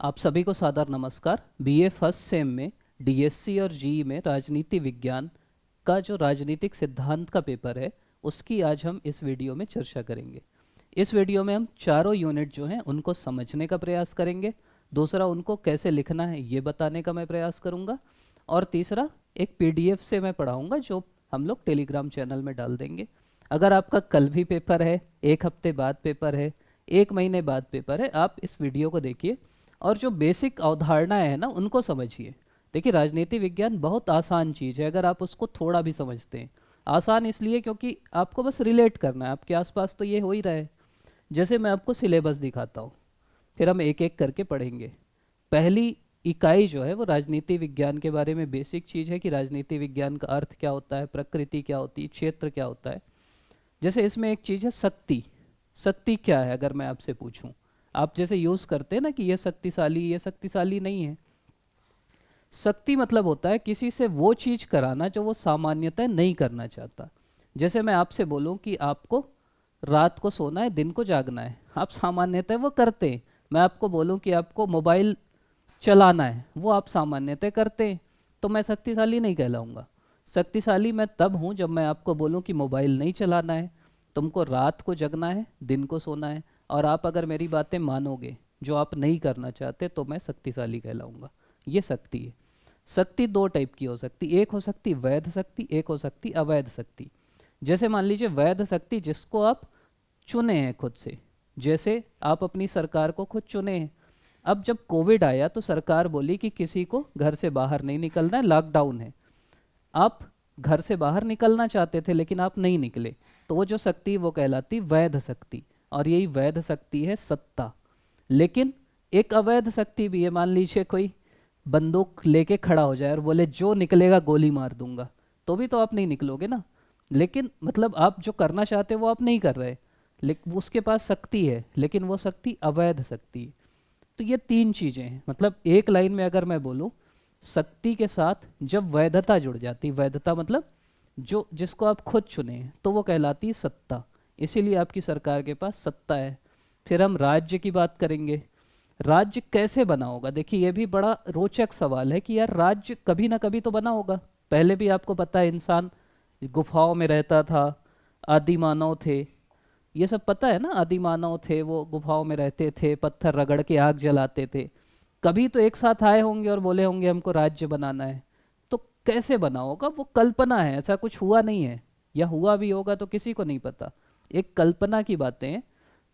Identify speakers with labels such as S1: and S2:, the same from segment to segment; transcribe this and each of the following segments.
S1: आप सभी को सादर नमस्कार। बीए फर्स्ट सेम में डीएससी और जीई में राजनीति विज्ञान का जो राजनीतिक सिद्धांत का पेपर है उसकी आज हम इस वीडियो में चर्चा करेंगे। इस वीडियो में हम चारों यूनिट जो हैं उनको समझने का प्रयास करेंगे। दूसरा, उनको कैसे लिखना है ये बताने का मैं प्रयास करूंगा। और तीसरा, एक पीडीएफ से मैं पढ़ाऊंगा जो हम लोग टेलीग्राम चैनल में डाल देंगे। अगर आपका कल भी पेपर है, एक हफ्ते बाद पेपर है, एक महीने बाद पेपर है, आप इस वीडियो को देखिए और जो बेसिक अवधारणाएं हैं ना उनको समझिए। देखिए, राजनीति विज्ञान बहुत आसान चीज़ है अगर आप उसको थोड़ा भी समझते हैं। आसान इसलिए क्योंकि आपको बस रिलेट करना है, आपके आसपास तो ये हो ही रहा है। जैसे मैं आपको सिलेबस दिखाता हूँ, फिर हम एक एक करके पढ़ेंगे। पहली इकाई जो है वो राजनीति विज्ञान के बारे में बेसिक चीज़ है कि राजनीति विज्ञान का अर्थ क्या होता है, प्रकृति क्या होती है, क्षेत्र क्या होता है। जैसे इसमें एक चीज़ है शक्ति। शक्ति क्या है अगर मैं आपसे पूछूं? आप जैसे यूज़ करते हैं ना कि ये शक्तिशाली नहीं है। शक्ति मतलब होता है किसी से वो चीज़ कराना जो वो सामान्यतः नहीं करना चाहता। जैसे मैं आपसे बोलूं कि आपको रात को सोना है, दिन को जागना है, आप सामान्यतः वो करते हैं। मैं आपको बोलूं कि आपको मोबाइल चलाना है, वो आप सामान्यतः करते हैं, तो मैं शक्तिशाली नहीं कहलाऊंगा। शक्तिशाली मैं तब हूं जब मैं आपको बोलूं कि मोबाइल नहीं चलाना है, तुमको रात को जगना है, दिन को सोना है, और आप अगर मेरी बातें मानोगे जो आप नहीं करना चाहते तो मैं शक्तिशाली कहलाऊंगा। ये शक्ति है। शक्ति दो टाइप की हो सकती, एक हो सकती वैध शक्ति, एक हो सकती अवैध शक्ति। जैसे मान लीजिए वैध शक्ति जिसको आप चुने हैं खुद से, जैसे आप अपनी सरकार को खुद चुने हैं। अब जब कोविड आया तो सरकार बोली कि किसी को घर से बाहर नहीं निकलना है, लॉकडाउन है। आप घर से बाहर निकलना चाहते थे लेकिन आप नहीं निकले, तो वो जो शक्ति वो कहलाती वैध शक्ति। और यही वैध शक्ति है सत्ता। लेकिन एक अवैध शक्ति भी है। मान लीजिए कोई बंदूक लेके खड़ा हो जाए और बोले जो निकलेगा गोली मार दूंगा, तो भी तो आप नहीं निकलोगे ना। लेकिन मतलब आप जो करना चाहते वो आप नहीं कर रहे, लेकिन उसके पास शक्ति है, लेकिन वो शक्ति अवैध शक्ति है। तो ये तीन चीजें हैं। मतलब एक लाइन में अगर मैं बोलूं, शक्ति के साथ जब वैधता जुड़ जाती, वैधता मतलब जो जिसको आप खुद चुने हैं, तो वो कहलाती है सत्ता। इसीलिए आपकी सरकार के पास सत्ता है। फिर हम राज्य की बात करेंगे। राज्य कैसे बना होगा? देखिए, ये भी बड़ा रोचक सवाल है कि यार राज्य कभी ना कभी तो बना होगा। पहले भी आपको पता है इंसान गुफाओं में रहता था, आदि मानव थे, ये सब पता है ना। आदि मानव थे, वो गुफाओं में रहते थे, पत्थर रगड़ के आग जलाते थे। कभी तो एक साथ आए होंगे और बोले होंगे हमको राज्य बनाना है। तो कैसे बना होगा? वो कल्पना है, ऐसा कुछ हुआ नहीं है, या हुआ भी होगा तो किसी को नहीं पता। एक कल्पना की बातें हैं।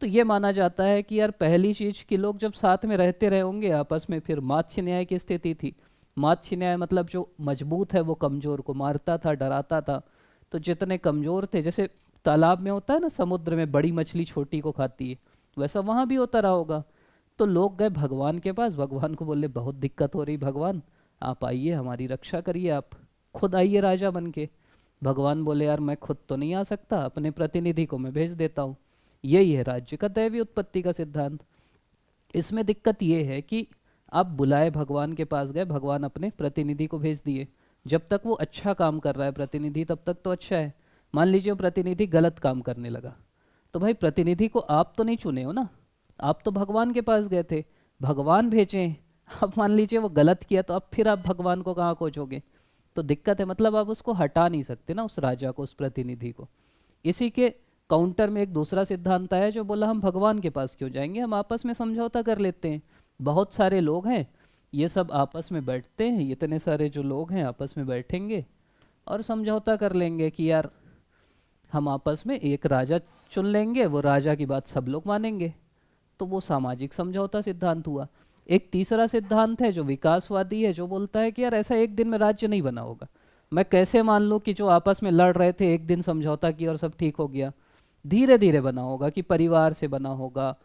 S1: तो ये माना जाता है कि यार पहली चीज कि लोग जब साथ में रहते रहे होंगे आपस में, फिर मात्स्य न्याय की स्थिति थी। मात्स्य न्याय मतलब जो मजबूत है वो कमजोर को मारता था, डराता था। तो जितने कमजोर थे, जैसे तालाब में होता है ना, समुद्र में बड़ी मछली छोटी को खाती है, वैसा वहां भी होता रहा होगा। तो लोग गए भगवान के पास, भगवान को बोले बहुत दिक्कत हो रही भगवान, आप आइए हमारी रक्षा करिए, आप खुद आइए राजा बन के। भगवान बोले यार मैं खुद तो नहीं आ सकता, अपने प्रतिनिधि को मैं भेज देता हूँ। यही है राज्य का दैवी उत्पत्ति का सिद्धांत। इसमें दिक्कत ये है कि आप बुलाए भगवान के पास गए, भगवान अपने प्रतिनिधि को भेज दिए। जब तक वो अच्छा काम कर रहा है प्रतिनिधि, तब तक तो अच्छा है। मान लीजिए वो प्रतिनिधि गलत काम करने लगा, तो भाई प्रतिनिधि को आप तो नहीं चुने हो ना, आप तो भगवान के पास गए थे, भगवान भेजे। अब मान लीजिए वो गलत किया, तो अब फिर आप भगवान को कहाँ खोजोगे? तो दिक्कत है। मतलब आप उसको हटा नहीं सकते ना, उस राजा को, उस प्रतिनिधि को। इसी के काउंटर में एक दूसरा सिद्धांत आया जो बोला हम भगवान के पास क्यों जाएंगे, हम आपस में समझौता कर लेते हैं। बहुत सारे लोग हैं, ये सब आपस में बैठते हैं, इतने सारे जो लोग हैं आपस में बैठेंगे और समझौता कर लेंगे कि यार हम आपस में एक राजा चुन लेंगे, वो राजा की बात सब लोग मानेंगे। तो वो सामाजिक समझौता सिद्धांत हुआ। एक तीसरा सिद्धांत है जो विकासवादी है, जो बोलता है कि यार ऐसा एक दिन में राज्य नहीं बना होगा। मैं कैसे मान लूँ कि जो आपस में लड़ रहे थे एक दिन समझौता किया और सब ठीक हो गया? धीरे धीरे बना होगा, कि परिवार से बना होगा,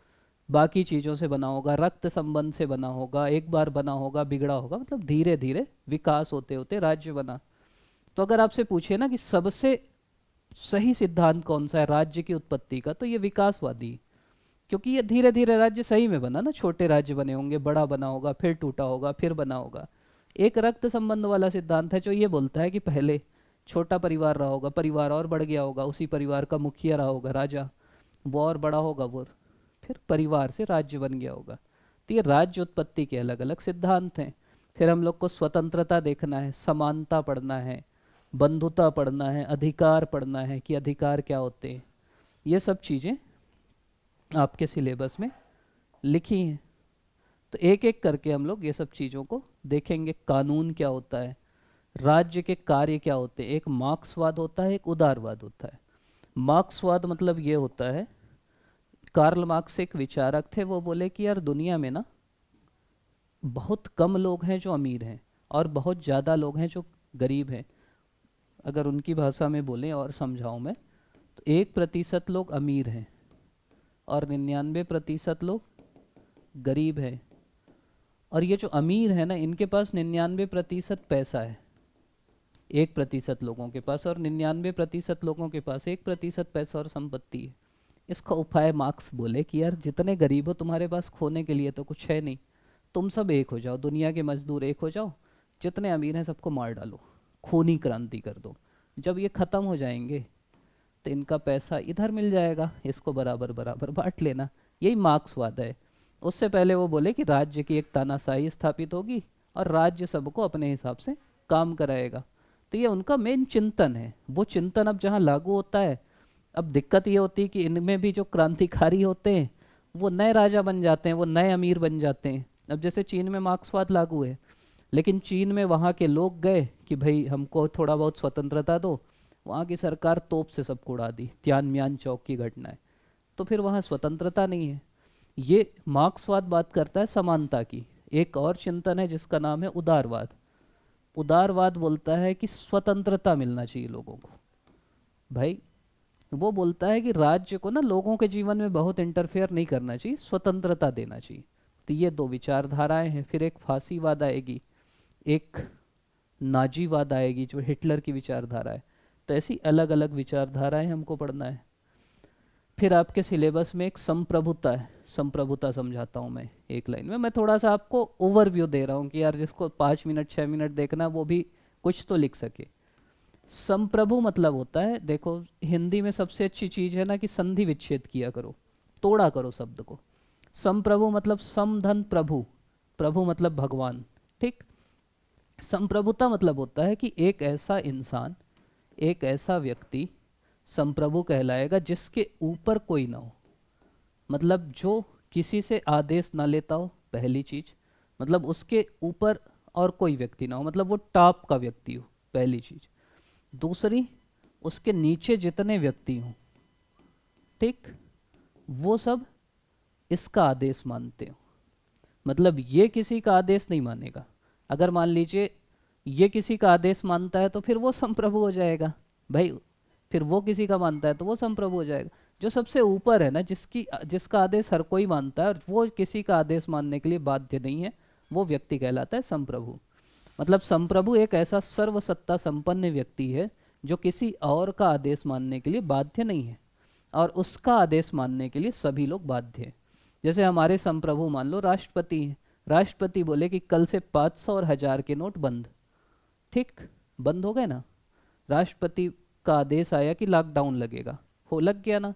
S1: बाकी चीज़ों से बना होगा, रक्त संबंध से बना होगा, एक बार बना होगा, बिगड़ा होगा, मतलब धीरे धीरे विकास होते होते राज्य बना। तो अगर आपसे पूछे ना कि सबसे सही सिद्धांत कौन सा है राज्य की उत्पत्ति का, तो ये विकासवादी है। क्योंकि ये धीरे धीरे राज्य सही में बना ना, छोटे राज्य बने होंगे, बड़ा बना होगा, फिर टूटा होगा, फिर बना होगा। एक रक्त संबंध वाला सिद्धांत है जो ये बोलता है कि पहले छोटा परिवार रहा होगा, परिवार और बढ़ गया होगा, उसी परिवार का मुखिया रहा होगा राजा, वो और बड़ा होगा, वो फिर परिवार से राज्य बन गया होगा। तो ये राज्य उत्पत्ति के अलग अलग सिद्धांत हैं। फिर हम लोग को स्वतंत्रता देखना है, समानता पढ़ना है, बंधुता पढ़ना है, अधिकार पढ़ना है कि अधिकार क्या होते हैं। ये सब चीज़ें आपके सिलेबस में लिखी हैं। तो एक एक करके हम लोग ये सब चीज़ों को देखेंगे। कानून क्या होता है, राज्य के कार्य क्या होते हैं। एक मार्क्सवाद होता है, एक उदारवाद होता है। मार्क्सवाद मतलब ये होता है, कार्ल मार्क्स एक विचारक थे, वो बोले कि यार दुनिया में ना बहुत कम लोग हैं जो अमीर हैं और बहुत ज़्यादा लोग हैं जो गरीब हैं। अगर उनकी भाषा में बोलें और समझाऊं मैं, तो 1% लोग अमीर हैं और 99% लोग गरीब हैं। और ये जो अमीर है ना, इनके पास 99% पैसा है 1% लोगों के पास, और 99% लोगों के पास 1% पैसा और संपत्ति है। इसका उपाय मार्क्स बोले कि यार जितने गरीब हो तुम्हारे पास खोने के लिए तो कुछ है नहीं, तुम सब एक हो जाओ, दुनिया के मजदूर एक हो जाओ, जितने अमीर हैं सबको मार डालो, खूनी क्रांति कर दो। जब ये ख़त्म हो जाएंगे तो इनका पैसा इधर मिल जाएगा, इसको बराबर बराबर बांट लेना। यही मार्क्सवाद है। उससे पहले वो बोले कि राज्य की एक तानाशाही स्थापित होगी और राज्य सबको अपने हिसाब से काम कराएगा। तो ये उनका मेन चिंतन है। वो चिंतन अब जहाँ लागू होता है, अब दिक्कत ये होती है कि इनमें भी जो क्रांतिकारी होते हैं वो नए राजा बन जाते हैं, वो नए अमीर बन जाते हैं। अब जैसे चीन में मार्क्सवाद लागू है, लेकिन चीन में वहाँ के लोग गए कि भाई हमको थोड़ा बहुत स्वतंत्रता दो, वहाँ की सरकार तोप से सबको उड़ा दी। तियानमियान चौक की घटना है, तो फिर वहाँ स्वतंत्रता नहीं है। ये मार्क्सवाद बात करता है समानता की। एक और चिंतन है जिसका नाम है उदारवाद। उदारवाद बोलता है कि स्वतंत्रता मिलना चाहिए लोगों को। भाई वो बोलता है कि राज्य को ना लोगों के जीवन में बहुत इंटरफेयर नहीं करना चाहिए, स्वतंत्रता देना चाहिए। तो ये दो विचारधाराएं हैं। फिर एक फांसीवाद आएगी, एक नाजीवाद आएगी जो हिटलर की विचारधारा है। तो ऐसी अलग अलग विचारधाराएं हमको पढ़ना है। फिर आपके सिलेबस में एक संप्रभुता है। संप्रभुता समझाता हूँ मैं एक लाइन में। मैं थोड़ा सा आपको ओवरव्यू दे रहा हूँ कि यार जिसको 5 मिनट 6 मिनट देखना वो भी कुछ तो लिख सके। संप्रभु मतलब होता है, देखो हिंदी में सबसे अच्छी चीज़ है ना कि संधि विच्छेद किया करो, तोड़ा करो शब्द को। संप्रभु मतलब समधन प्रभु, प्रभु मतलब भगवान, ठीक। संप्रभुता मतलब होता है कि एक ऐसा इंसान, एक ऐसा व्यक्ति संप्रभु कहलाएगा जिसके ऊपर कोई ना हो। मतलब जो किसी से आदेश ना लेता हो, पहली चीज। मतलब उसके ऊपर और कोई व्यक्ति ना हो, मतलब वो टॉप का व्यक्ति हो, पहली चीज। दूसरी, उसके नीचे जितने व्यक्ति हों, ठीक, वो सब इसका आदेश मानते हो। मतलब ये किसी का आदेश नहीं मानेगा। अगर मान लीजिए ये किसी का आदेश मानता है तो फिर वो संप्रभु हो जाएगा भाई। फिर वो किसी का मानता है तो वो संप्रभु हो जाएगा। जो सबसे ऊपर है ना, जिसका आदेश हर कोई मानता है और वो किसी का आदेश मानने के लिए बाध्य नहीं है, वो व्यक्ति कहलाता है संप्रभु। मतलब संप्रभु एक ऐसा सर्वसत्ता संपन्न व्यक्ति है जो किसी और का आदेश मानने के लिए बाध्य नहीं है और उसका आदेश मानने के लिए सभी लोग बाध्य हैं। जैसे हमारे संप्रभु मान लो राष्ट्रपति हैं। राष्ट्रपति बोले कि कल से 500 और 1000 के नोट बंद, ठीक, बंद हो गए ना। राष्ट्रपति का आदेश आया कि लॉकडाउन लगेगा, हो लग गया ना।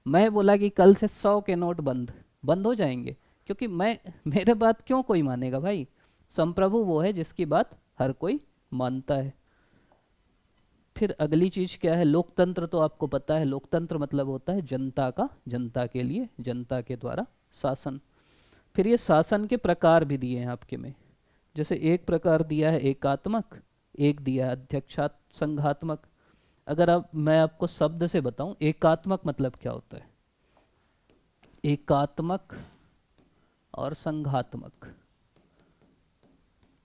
S1: मैं बोला कि कल से 100 के नोट बंद, बंद हो जाएंगे, क्योंकि मेरे बात क्यों कोई मानेगा भाई। संप्रभु वो है जिसकी बात हर कोई मानता है। फिर अगली चीज क्या है, लोकतंत्र। तो आपको पता है लोकतंत्र मतलब होता है जनता का, जनता के लिए, जनता के द्वारा शासन। फिर ये शासन के प्रकार भी दिए हैं आपके में। जैसे एक प्रकार दिया है एकात्मक, एक दिया है अध्यक्षात संघात्मक। अगर मैं आपको शब्द से बताऊं एकात्मक मतलब क्या होता है। एकात्मक और संघात्मक।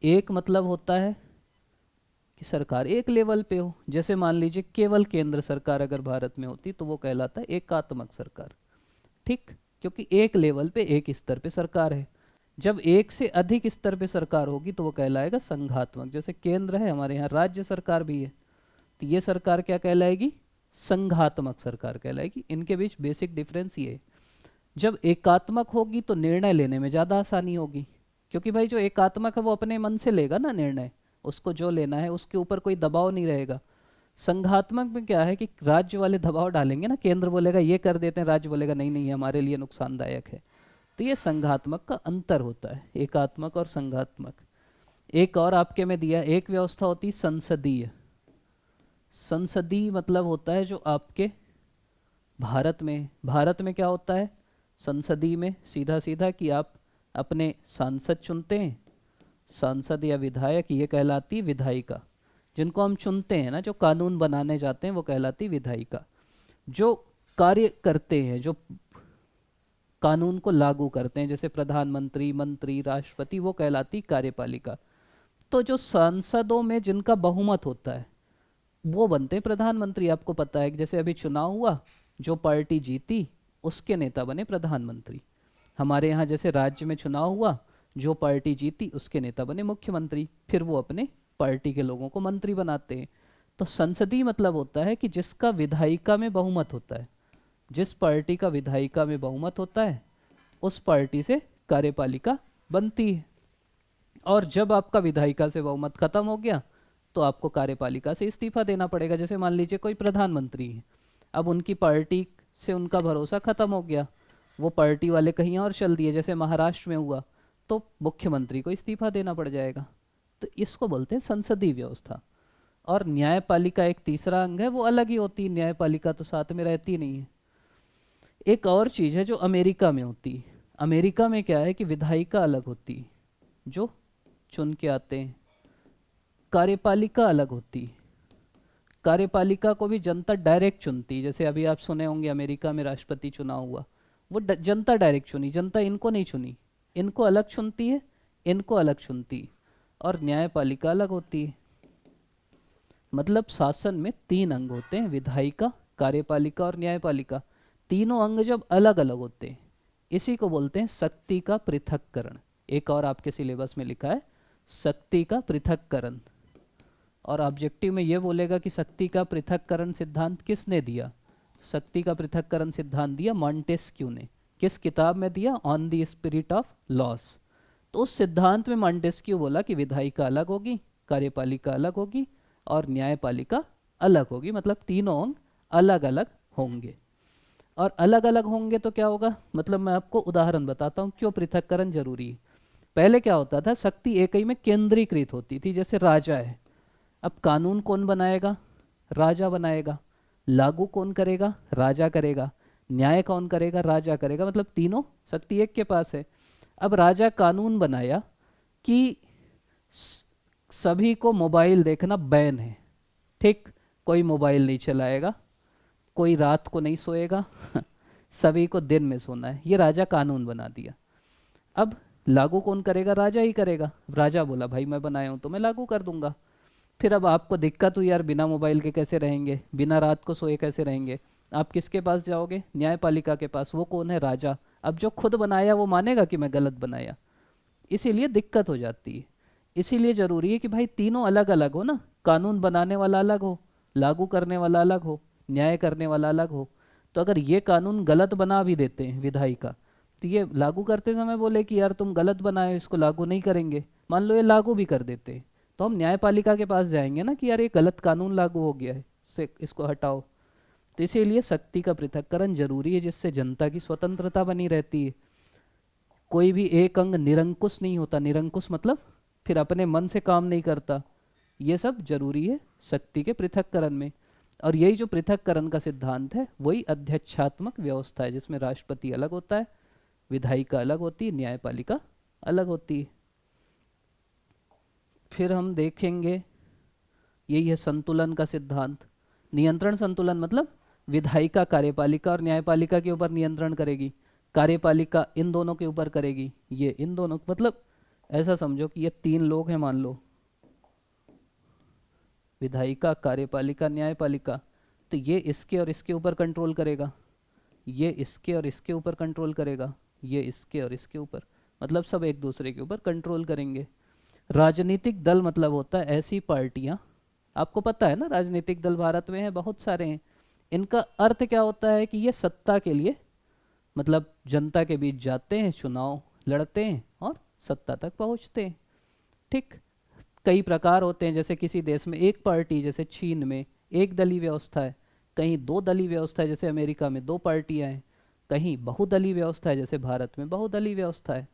S1: एक मतलब होता है कि सरकार एक लेवल पे हो। जैसे मान लीजिए केवल केंद्र सरकार अगर भारत में होती तो वो कहलाता है एकात्मक सरकार, ठीक, क्योंकि एक लेवल पे, एक स्तर पे सरकार है। जब एक से अधिक स्तर पे सरकार होगी तो वो कहलाएगा संघात्मक। जैसे केंद्र है, हमारे यहाँ राज्य सरकार भी है, तो ये सरकार क्या कहलाएगी, संघात्मक सरकार कहलाएगी। इनके बीच बेसिक डिफरेंस ये है। जब एकात्मक होगी तो निर्णय लेने में ज़्यादा आसानी होगी, क्योंकि भाई जो एकात्मक है वो अपने मन से लेगा ना निर्णय, उसको जो लेना है उसके ऊपर कोई दबाव नहीं रहेगा। संघात्मक में क्या है कि राज्य वाले दबाव डालेंगे ना, केंद्र बोलेगा ये कर देते हैं, राज्य बोलेगा नहीं नहीं हमारे लिए नुकसानदायक है, तो ये संघात्मक का अंतर होता है, एकात्मक और संघात्मक। एक और आपके में दिया, एक व्यवस्था होती संसदीय। संसदीय मतलब होता है जो आपके भारत में क्या होता है संसदीय में, सीधा सीधा कि आप अपने सांसद चुनते हैं, सांसद या विधायक, ये कहलाती विधायिका। जिनको हम चुनते हैं ना, जो कानून बनाने जाते हैं, वो कहलाती विधायिका। जो कार्य करते हैं, जो कानून को लागू करते हैं, जैसे प्रधानमंत्री, मंत्री, राष्ट्रपति, वो कहलाती कार्यपालिका। तो जो सांसदों में जिनका बहुमत होता है वो बनते हैं प्रधानमंत्री। आपको पता है कि जैसे अभी चुनाव हुआ, जो पार्टी जीती उसके नेता बने प्रधानमंत्री। हमारे यहाँ जैसे राज्य में चुनाव हुआ, जो पार्टी जीती उसके नेता बने मुख्यमंत्री, फिर वो अपने पार्टी के लोगों को मंत्री बनाते हैं। तो संसदीय मतलब होता है कि जिसका विधायिका में बहुमत होता है, जिस पार्टी का विधायिका में बहुमत होता है उस पार्टी से कार्यपालिका बनती है। और जब आपका विधायिका से बहुमत खत्म हो गया तो आपको कार्यपालिका से इस्तीफा देना पड़ेगा। जैसे मान लीजिए कोई प्रधानमंत्री है, अब उनकी पार्टी से उनका भरोसा खत्म हो गया, वो पार्टी वाले कहीं और चल दिए, जैसे महाराष्ट्र में हुआ, तो मुख्यमंत्री को इस्तीफा देना पड़ जाएगा। तो इसको बोलते हैं संसदीय व्यवस्था। और न्यायपालिका एक तीसरा अंग है, वो अलग ही होती है, न्यायपालिका तो साथ में रहती नहीं है। एक और चीज़ है जो अमेरिका में होती है। अमेरिका में क्या है कि विधायिका अलग होती है, जो चुन के आते हैं, कार्यपालिका अलग होती है। कार्यपालिका को भी जनता डायरेक्ट चुनती है। जैसे अभी आप सुने होंगे अमेरिका में राष्ट्रपति चुनाव हुआ, वो जनता डायरेक्ट चुनी, जनता इनको नहीं चुनी, इनको अलग चुनती है, इनको अलग चुनती है। और न्यायपालिका अलग होती है। मतलब शासन में तीन अंग होते हैं, विधायिका, कार्यपालिका और न्यायपालिका। तीनों अंग जब अलग अलग होते हैं, इसी को बोलते हैं शक्ति का पृथक्करण। एक और आपके सिलेबस में लिखा है शक्ति का पृथक्करण। और ऑब्जेक्टिव में ये बोलेगा कि शक्ति का पृथक्करण सिद्धांत किसने दिया। शक्ति का पृथक्करण सिद्धांत दिया मॉन्टेस्क्यू ने। किस किताब में दिया? On the spirit of loss. तो उस सिद्धांत में मॉन्टेस्क्यू बोला कि विधायिका अलग होगी, कार्यपालिका अलग होगी और न्यायपालिका अलग होगी। मतलब तीनों अंग अलग अलग होंगे। और अलग अलग होंगे तो क्या होगा, मतलब मैं आपको उदाहरण बताता हूँ क्यों पृथक्करण जरूरी है। पहले क्या होता था, शक्ति एक ही में केंद्रीकृत होती थी। जैसे राजा है, अब कानून कौन बनाएगा? राजा बनाएगा। लागू कौन करेगा? राजा करेगा। न्याय कौन करेगा? राजा करेगा। मतलब तीनों शक्ति एक के पास है। अब राजा कानून बनाया कि सभी को मोबाइल देखना बैन है, ठीक, कोई मोबाइल नहीं चलाएगा, कोई रात को नहीं सोएगा सभी को दिन में सोना है। ये राजा कानून बना दिया। अब लागू कौन करेगा? राजा ही करेगा। राजा बोला भाई मैं बनाया हूं तो मैं लागू कर दूंगा। फिर अब आपको दिक्कत हुई, यार बिना मोबाइल के कैसे रहेंगे, बिना रात को सोए कैसे रहेंगे? आप किसके पास जाओगे? न्यायपालिका के पास। वो कौन है? राजा। अब जो खुद बनाया वो मानेगा कि मैं गलत बनाया, इसीलिए दिक्कत हो जाती है। इसीलिए जरूरी है कि भाई तीनों अलग अलग हो ना, कानून बनाने वाला अलग हो, लागू करने वाला अलग हो, न्याय करने वाला अलग हो। तो अगर ये कानून गलत बना भी देते हैं विधायिका, तो ये लागू करते समय बोले कि यार तुम गलत बनाए, इसको लागू नहीं करेंगे, मान लो ये लागू भी कर देते हैं, तो हम न्यायपालिका के पास जाएंगे ना कि यार ये गलत कानून लागू हो गया है, इसको हटाओ। तो इसीलिए शक्ति का पृथक्करण जरूरी है, जिससे जनता की स्वतंत्रता बनी रहती है। कोई भी एक अंग निरंकुश नहीं होता। निरंकुश मतलब फिर अपने मन से काम नहीं करता। ये सब जरूरी है शक्ति के पृथक्करण में। और यही जो पृथक्करण का सिद्धांत है वही अध्यक्षात्मक व्यवस्था है, जिसमें राष्ट्रपति अलग होता है, विधायिका अलग होती है, न्यायपालिका अलग होती है। फिर हम देखेंगे यही है संतुलन का सिद्धांत। नियंत्रण संतुलन मतलब विधायिका कार्यपालिका और न्यायपालिका के ऊपर नियंत्रण करेगी, कार्यपालिका इन दोनों के ऊपर करेगी, ये इन दोनों, मतलब ऐसा समझो कि ये तीन लोग हैं मान लो, विधायिका, कार्यपालिका, न्यायपालिका। तो ये इसके और इसके ऊपर कंट्रोल करेगा, ये इसके और इसके ऊपर कंट्रोल करेगा, ये इसके और इसके ऊपर, मतलब सब एक दूसरे के ऊपर कंट्रोल करेंगे। राजनीतिक दल मतलब होता है ऐसी पार्टियां, आपको पता है ना राजनीतिक दल भारत में है बहुत सारे हैं। इनका अर्थ क्या होता है कि ये सत्ता के लिए, मतलब जनता के बीच जाते हैं, चुनाव लड़ते हैं और सत्ता तक पहुंचते हैं। ठीक, कई प्रकार होते हैं। जैसे किसी देश में एक पार्टी, जैसे चीन में एक दलीय व्यवस्था है, कहीं दो दलीय व्यवस्था है, जैसे अमेरिका में दो पार्टियां हैं, कहीं बहुदलीय व्यवस्था है, जैसे भारत में बहुदलीय व्यवस्था है।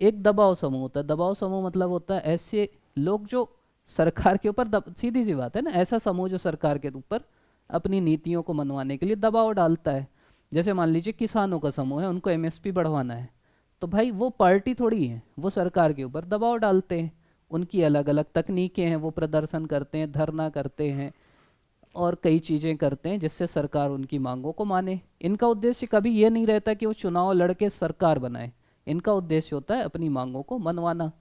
S1: एक दबाव समूह होता है। दबाव समूह मतलब होता है ऐसे लोग जो सरकार के ऊपर सीधी सी बात है ना, ऐसा समूह जो सरकार के ऊपर अपनी नीतियों को मनवाने के लिए दबाव डालता है। जैसे मान लीजिए किसानों का समूह है, उनको एमएसपी बढ़वाना है, तो भाई वो पार्टी थोड़ी है, वो सरकार के ऊपर दबाव डालते हैं। उनकी अलग अलग तकनीकें हैं, वो प्रदर्शन करते हैं, धरना करते हैं और कई चीज़ें करते हैं जिससे सरकार उनकी मांगों को माने। इनका उद्देश्य कभी ये नहीं रहता कि वो चुनाव लड़के सरकार बनाए, इनका उद्देश्य होता है अपनी मांगों को मनवाना।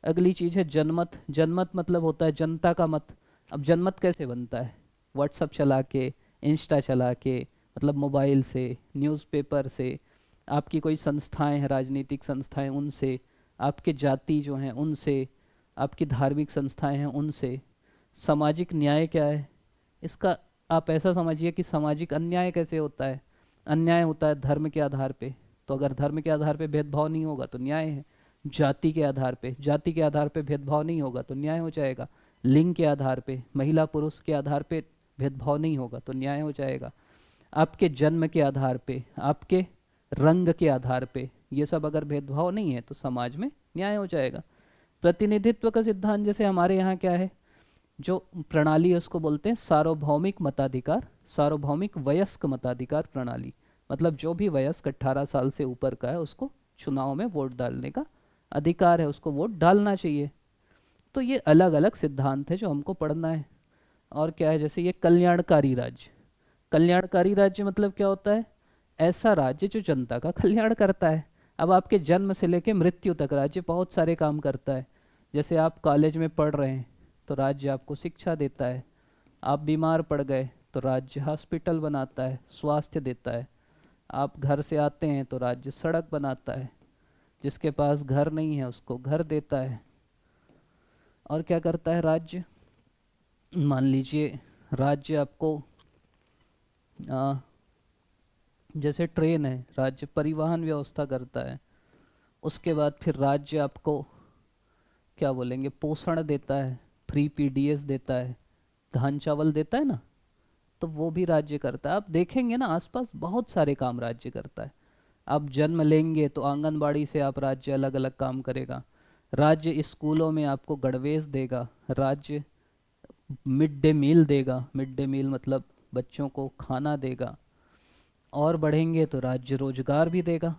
S1: अगली चीज़ है जनमत। जनमत मतलब होता है जनता का मत। अब जनमत कैसे बनता है? व्हाट्सअप चला के, इंस्टा चला के, मतलब मोबाइल से, न्यूज़पेपर से, आपकी कोई संस्थाएं हैं, राजनीतिक संस्थाएं, उनसे, आपके जाति जो हैं उनसे, आपकी धार्मिक संस्थाएं हैं उनसे। सामाजिक न्याय क्या है? इसका आप ऐसा समझिए कि सामाजिक अन्याय कैसे होता है। अन्याय होता है धर्म के आधार पे, तो अगर धर्म के आधार पे भेदभाव नहीं होगा तो न्याय है। जाति के आधार पे, जाति के आधार पे भेदभाव नहीं होगा तो न्याय हो जाएगा। लिंग के आधार पे, महिला पुरुष के आधार पे भेदभाव नहीं होगा तो न्याय हो जाएगा। आपके जन्म के आधार पे, आपके रंग के आधार पे, ये सब अगर भेदभाव नहीं है तो समाज में न्याय हो जाएगा। प्रतिनिधित्व का सिद्धांत जैसे हमारे यहाँ क्या है, जो प्रणाली है उसको बोलते हैं सार्वभौमिक मताधिकार, सार्वभौमिक वयस्क मताधिकार प्रणाली। मतलब जो भी वयस्क 18 साल से ऊपर का है उसको चुनाव में वोट डालने का अधिकार है, उसको वोट डालना चाहिए। तो ये अलग अलग सिद्धांत है जो हमको पढ़ना है। और क्या है, जैसे ये कल्याणकारी राज्य। कल्याणकारी राज्य मतलब क्या होता है? ऐसा राज्य जो जनता का कल्याण करता है। अब आपके जन्म से लेकर मृत्यु तक राज्य बहुत सारे काम करता है। जैसे आप कॉलेज में पढ़ रहे हैं तो राज्य आपको शिक्षा देता है। आप बीमार पड़ गए तो राज्य हॉस्पिटल बनाता है, स्वास्थ्य देता है। आप घर से आते हैं तो राज्य सड़क बनाता है। जिसके पास घर नहीं है उसको घर देता है। और क्या करता है राज्य? मान लीजिए राज्य आपको जैसे ट्रेन है, राज्य परिवहन व्यवस्था करता है। उसके बाद फिर राज्य आपको क्या बोलेंगे, पोषण देता है, फ्री पीडीएस देता है, धान चावल देता है ना, तो वो भी राज्य करता है। आप देखेंगे ना आसपास बहुत सारे काम राज्य करता है। आप जन्म लेंगे तो आंगनबाड़ी से आप राज्य अलग अलग काम करेगा। राज्य स्कूलों में आपको गणवेश देगा। राज्य मिड डे मील देगा। मिड डे मील मतलब बच्चों को खाना देगा। और बढ़ेंगे तो राज्य रोजगार भी देगा।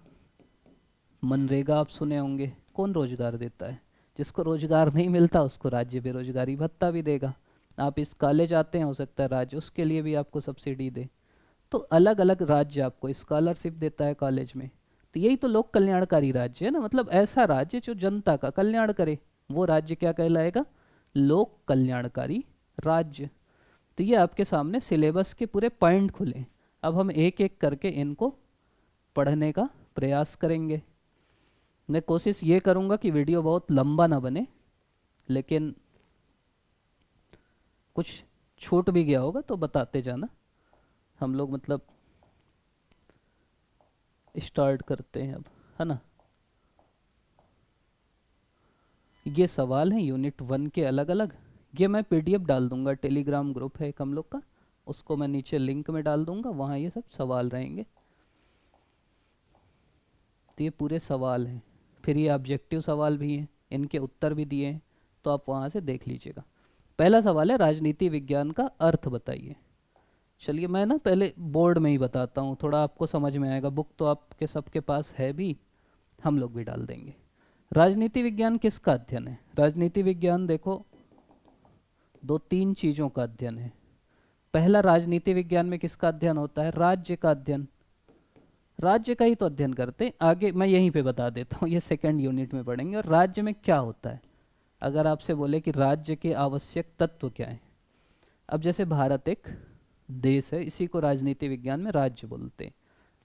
S1: मनरेगा आप सुने होंगे, कौन रोजगार देता है? जिसको रोजगार नहीं मिलता उसको राज्य बेरोजगारी भत्ता भी देगा। आप इस कॉलेज आते हैं, हो सकता है राज्य उसके लिए भी आपको सब्सिडी दे। तो अलग अलग राज्य आपको स्कॉलरशिप देता है कॉलेज में। तो यही तो लोक कल्याणकारी राज्य है ना, मतलब ऐसा राज्य जो जनता का कल्याण करे, वो राज्य क्या कहलाएगा? लोक कल्याणकारी राज्य। तो ये आपके सामने सिलेबस के पूरे पॉइंट खुले। अब हम एक एक करके इनको पढ़ने का प्रयास करेंगे। मैं कोशिश ये करूँगा कि वीडियो बहुत लंबा ना बने, लेकिन कुछ छूट भी गया होगा तो बताते जाना। हम लोग मतलब स्टार्ट करते हैं अब, है ना। ये सवाल हैं यूनिट 1 के अलग अलग। ये मैं पीडीएफ डाल दूंगा, टेलीग्राम ग्रुप है एक हम लोग का, उसको मैं नीचे लिंक में डाल दूंगा, वहाँ ये सब सवाल रहेंगे। तो ये पूरे सवाल हैं, फिर ये ऑब्जेक्टिव सवाल भी हैं, इनके उत्तर भी दिए हैं, तो आप वहाँ से देख लीजिएगा। पहला सवाल है राजनीति विज्ञान का अर्थ बताइए। चलिए मैं ना पहले बोर्ड में ही बताता हूँ, थोड़ा आपको समझ में आएगा। बुक तो आपके सबके पास है भी, हम लोग भी डाल देंगे। राजनीति विज्ञान किसका अध्ययन है? राजनीति विज्ञान देखो 2-3 चीज़ों का अध्ययन है। पहला, राजनीति विज्ञान में किसका अध्ययन होता है? राज्य का अध्ययन। राज्य का ही तो अध्ययन करते हैं। आगे मैं यहीं पे बता देता हूँ, ये सेकंड यूनिट में पढ़ेंगे। और राज्य में क्या होता है, अगर आपसे बोले कि राज्य के आवश्यक तत्व क्या है। अब जैसे भारत एक देश है, इसी को राजनीति विज्ञान में राज्य बोलते हैं।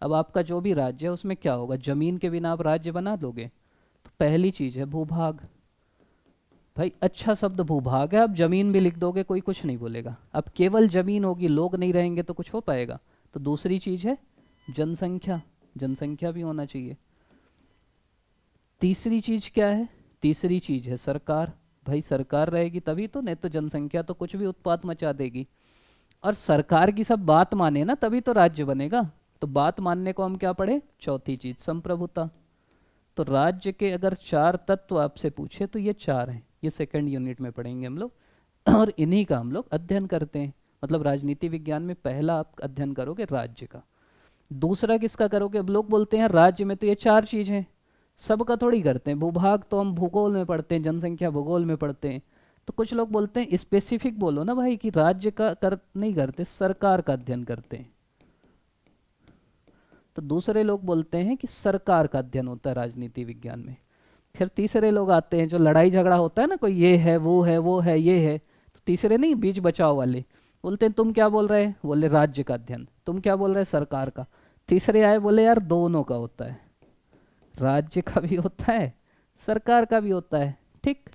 S1: अब आपका जो भी राज्य है उसमें क्या होगा? जमीन के बिना आप राज्य बना दोगे? तो पहली चीज़ है भूभाग। भाई अच्छा शब्द भूभाग है, आप जमीन भी लिख दोगे कोई कुछ नहीं बोलेगा। अब केवल जमीन होगी, लोग नहीं रहेंगे तो कुछ हो पाएगा? तो दूसरी चीज़ है जनसंख्या, जनसंख्या भी होना चाहिए। तीसरी चीज़ क्या है? तीसरी चीज़ है सरकार। भाई सरकार रहेगी तभी तो, नहीं तो जनसंख्या तो कुछ भी उत्पात मचा देगी। और सरकार की सब बात माने ना तभी तो राज्य बनेगा। तो बात मानने को हम क्या पढ़े, चौथी चीज संप्रभुता। तो राज्य के अगर 4 तत्व आपसे पूछे तो ये 4 हैं, ये सेकंड यूनिट में पढ़ेंगे हम लोग और इन्हीं का हम लोग अध्ययन करते हैं। मतलब राजनीति विज्ञान में पहला आप अध्ययन करोगे राज्य का, दूसरा किसका करोगे, अब लोग बोलते हैं राज्य में तो ये 4 चीज हैं, सबका थोड़ी करते हैं। भूभाग तो हम भूगोल में पढ़ते हैं, जनसंख्या भूगोल में पढ़ते हैं। तो कुछ लोग बोलते हैं स्पेसिफिक बोलो ना भाई, कि राज्य का कर नहीं करते, सरकार का अध्ययन करते हैं। तो दूसरे लोग बोलते हैं कि सरकार का अध्ययन होता है राजनीति विज्ञान में। फिर तीसरे लोग आते हैं, जो लड़ाई झगड़ा होता है ना, कोई ये है वो है वो है ये है, तो तीसरे नहीं, बीच बचाव वाले बोलते हैं तुम क्या बोल रहे हैं, बोले राज्य का अध्ययन, तुम क्या बोल रहे हैं, सरकार का। तीसरे आए बोले यार दोनों का होता है, राज्य का भी होता है सरकार का भी होता है। ठीक,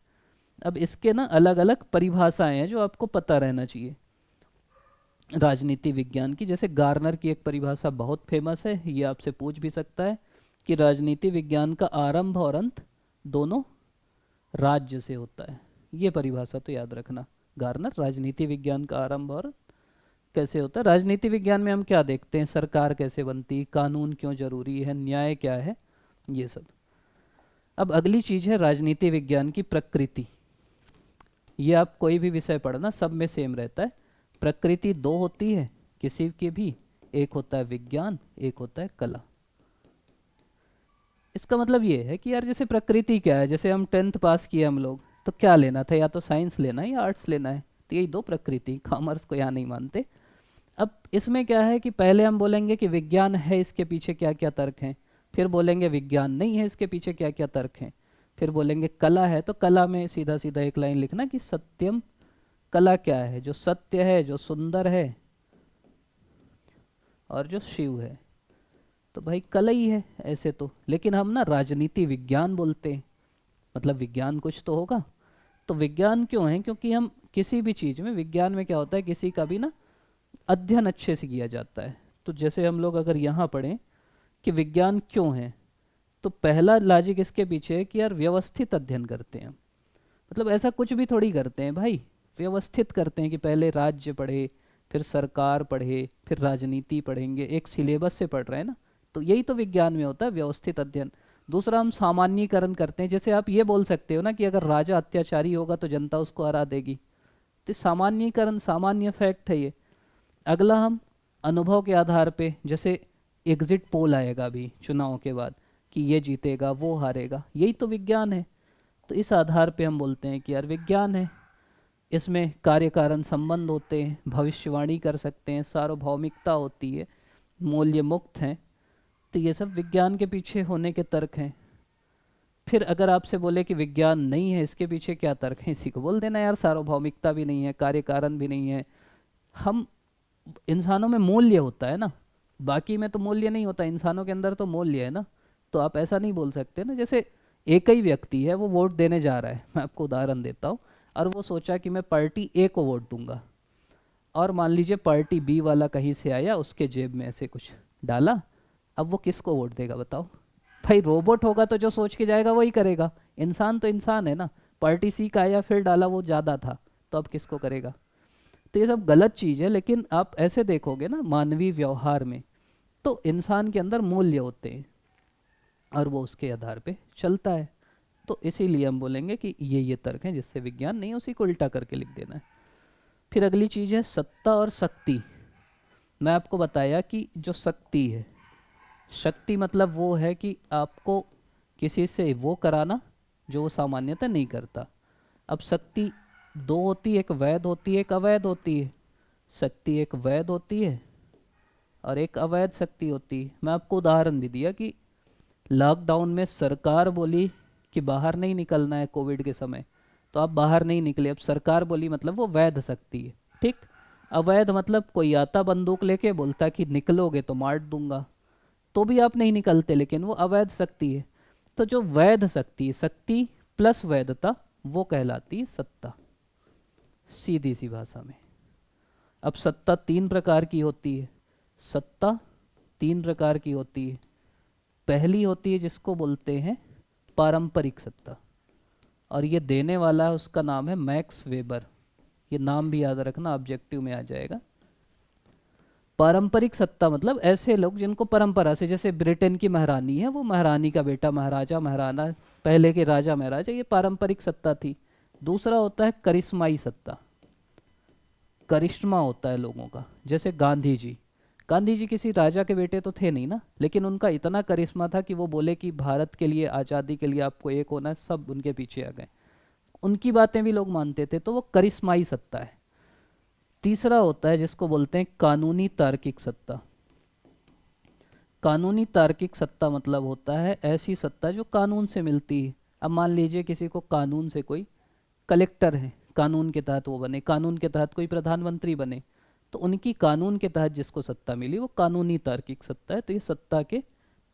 S1: अब इसके ना अलग अलग परिभाषाएं हैं जो आपको पता रहना चाहिए राजनीति विज्ञान की। जैसे गार्नर की एक परिभाषा बहुत फेमस है, ये आपसे पूछ भी सकता है कि राजनीति विज्ञान का आरंभ और अंत दोनों राज्य से होता है। ये परिभाषा तो याद रखना, गार्नर, राजनीति विज्ञान का आरंभ और कैसे होता है। राजनीति विज्ञान में हम क्या देखते हैं, सरकार कैसे बनती, कानून क्यों जरूरी है, न्याय क्या है, ये सब। अब अगली चीज है राजनीति विज्ञान की प्रकृति। ये आप कोई भी विषय पढ़ना सब में सेम रहता है। प्रकृति 2 होती है किसी की भी, एक होता है विज्ञान, एक होता है कला। इसका मतलब ये है कि यार जैसे प्रकृति क्या है, जैसे हम 10th पास किए हम लोग, तो क्या लेना था, या तो साइंस लेना है या आर्ट्स लेना है, तो यही 2 प्रकृति, कॉमर्स को यहाँ नहीं मानते। अब इसमें क्या है कि पहले हम बोलेंगे कि विज्ञान है, इसके पीछे क्या क्या तर्क हैं, फिर बोलेंगे विज्ञान नहीं है, इसके पीछे क्या क्या तर्क हैं, फिर बोलेंगे कला है, तो कला में सीधा सीधा एक लाइन लिखना कि सत्यम, कला क्या है, जो सत्य है, जो सुंदर है और जो शिव है। तो भाई कला ही है ऐसे तो, लेकिन हम ना राजनीति विज्ञान बोलते हैं, मतलब विज्ञान कुछ तो होगा। तो विज्ञान क्यों है, क्योंकि हम किसी भी चीज़ में, विज्ञान में क्या होता है, किसी का भी ना अध्ययन अच्छे से किया जाता है। तो जैसे हम लोग अगर यहाँ पढ़ें कि विज्ञान क्यों है, तो पहला लॉजिक इसके पीछे है कि यार व्यवस्थित अध्ययन करते हैं। मतलब ऐसा कुछ भी थोड़ी करते हैं भाई, व्यवस्थित करते हैं कि पहले राज्य पढ़े, फिर सरकार पढ़े, फिर राजनीति पढ़ेंगे, एक सिलेबस से पढ़ रहे हैं ना। तो यही तो विज्ञान में होता है, व्यवस्थित अध्ययन। दूसरा हम सामान्यीकरण करते हैं, जैसे आप ये बोल सकते हो ना कि अगर राजा अत्याचारी होगा तो जनता उसको हरा देगी, तो सामान्यीकरण, सामान्य फैक्ट है ये। अगला हम अनुभव के आधार पे, जैसे एग्जिट पोल आएगा अभी चुनाव के बाद कि ये जीतेगा वो हारेगा, यही तो विज्ञान है। तो इस आधार पे हम बोलते हैं कि यार विज्ञान है। इसमें कार्य कारण संबंध होते हैं, भविष्यवाणी कर सकते हैं, सार्वभौमिकता होती है, मूल्य मुक्त हैं। तो ये सब विज्ञान के पीछे होने के तर्क हैं। फिर अगर आपसे बोले कि विज्ञान नहीं है, इसके पीछे क्या तर्क है, इसी को बोल देना यार, सार्वभौमिकता भी नहीं है, कार्य कारण भी नहीं है। हम इंसानों में मूल्य होता है ना, बाकी में तो मूल्य नहीं होता, इंसानों के अंदर तो मूल्य है ना। तो आप ऐसा नहीं बोल सकते ना, जैसे एक ही व्यक्ति है, वो वोट देने जा रहा है, मैं आपको उदाहरण देता हूँ, और वो सोचा कि मैं पार्टी ए को वोट दूंगा, और मान लीजिए पार्टी बी वाला कहीं से आया, उसके जेब में ऐसे कुछ डाला, अब वो किसको वोट देगा बताओ। भाई रोबोट होगा तो जो सोच के जाएगा वही करेगा, इंसान तो इंसान है ना। पार्टी सी का आया, फिर डाला, वो ज़्यादा था, तो अब किसको करेगा। तो ये सब गलत चीज़ है। लेकिन आप ऐसे देखोगे ना मानवीय व्यवहार में, तो इंसान के अंदर मूल्य होते हैं और वो उसके आधार पे चलता है। तो इसीलिए हम बोलेंगे कि ये तर्क हैं, जिससे विज्ञान नहीं, उसी को उल्टा करके लिख देना है। फिर अगली चीज़ है सत्ता और शक्ति। मैं आपको बताया कि जो शक्ति है, शक्ति मतलब वो है कि आपको किसी से वो कराना जो वो सामान्यतः नहीं करता। अब शक्ति 2 होती है, एक वैध होती है, एक अवैध होती है। शक्ति एक वैध होती है और एक अवैध शक्ति होती है। मैं आपको उदाहरण भी दिया कि लॉकडाउन में सरकार बोली कि बाहर नहीं निकलना है कोविड के समय, तो आप बाहर नहीं निकले। अब सरकार बोली मतलब वो वैध शक्ति है, ठीक। अवैध मतलब कोई आता बंदूक लेके बोलता कि निकलोगे तो मार दूंगा, तो भी आप नहीं निकलते, लेकिन वो अवैध शक्ति है। तो जो वैध शक्ति है, शक्ति प्लस वैधता, वो कहलाती है सत्ता, सीधी सी भाषा में। अब सत्ता 3 प्रकार की होती है, सत्ता 3 प्रकार की होती है। पहली होती है जिसको बोलते हैं पारंपरिक सत्ता, और ये देने वाला है, उसका नाम है मैक्स वेबर। ये नाम भी याद रखना, ऑब्जेक्टिव में आ जाएगा। पारंपरिक सत्ता मतलब ऐसे लोग जिनको परंपरा से, जैसे ब्रिटेन की महारानी है, वो महारानी का बेटा महाराजा महाराना, पहले के राजा महाराजा, ये पारंपरिक सत्ता थी। दूसरा होता है करिश्माई सत्ता, करिश्मा होता है लोगों का। जैसे गांधी जी, गांधी जी किसी राजा के बेटे तो थे नहीं ना, लेकिन उनका इतना करिश्मा था कि वो बोले कि भारत के लिए, आज़ादी के लिए आपको एक होना है, सब उनके पीछे आ गए, उनकी बातें भी लोग मानते थे, तो वो करिश्माई सत्ता है। तीसरा होता है जिसको बोलते हैं कानूनी तार्किक सत्ता। कानूनी तार्किक सत्ता मतलब होता है ऐसी सत्ता जो कानून से मिलती है। अब मान लीजिए किसी को कानून से, कोई कलेक्टर है, कानून के तहत वो बने, कानून के तहत कोई प्रधानमंत्री बने, तो उनकी कानून के तहत जिसको सत्ता मिली वो कानूनी तार्किक सत्ता है। तो ये सत्ता के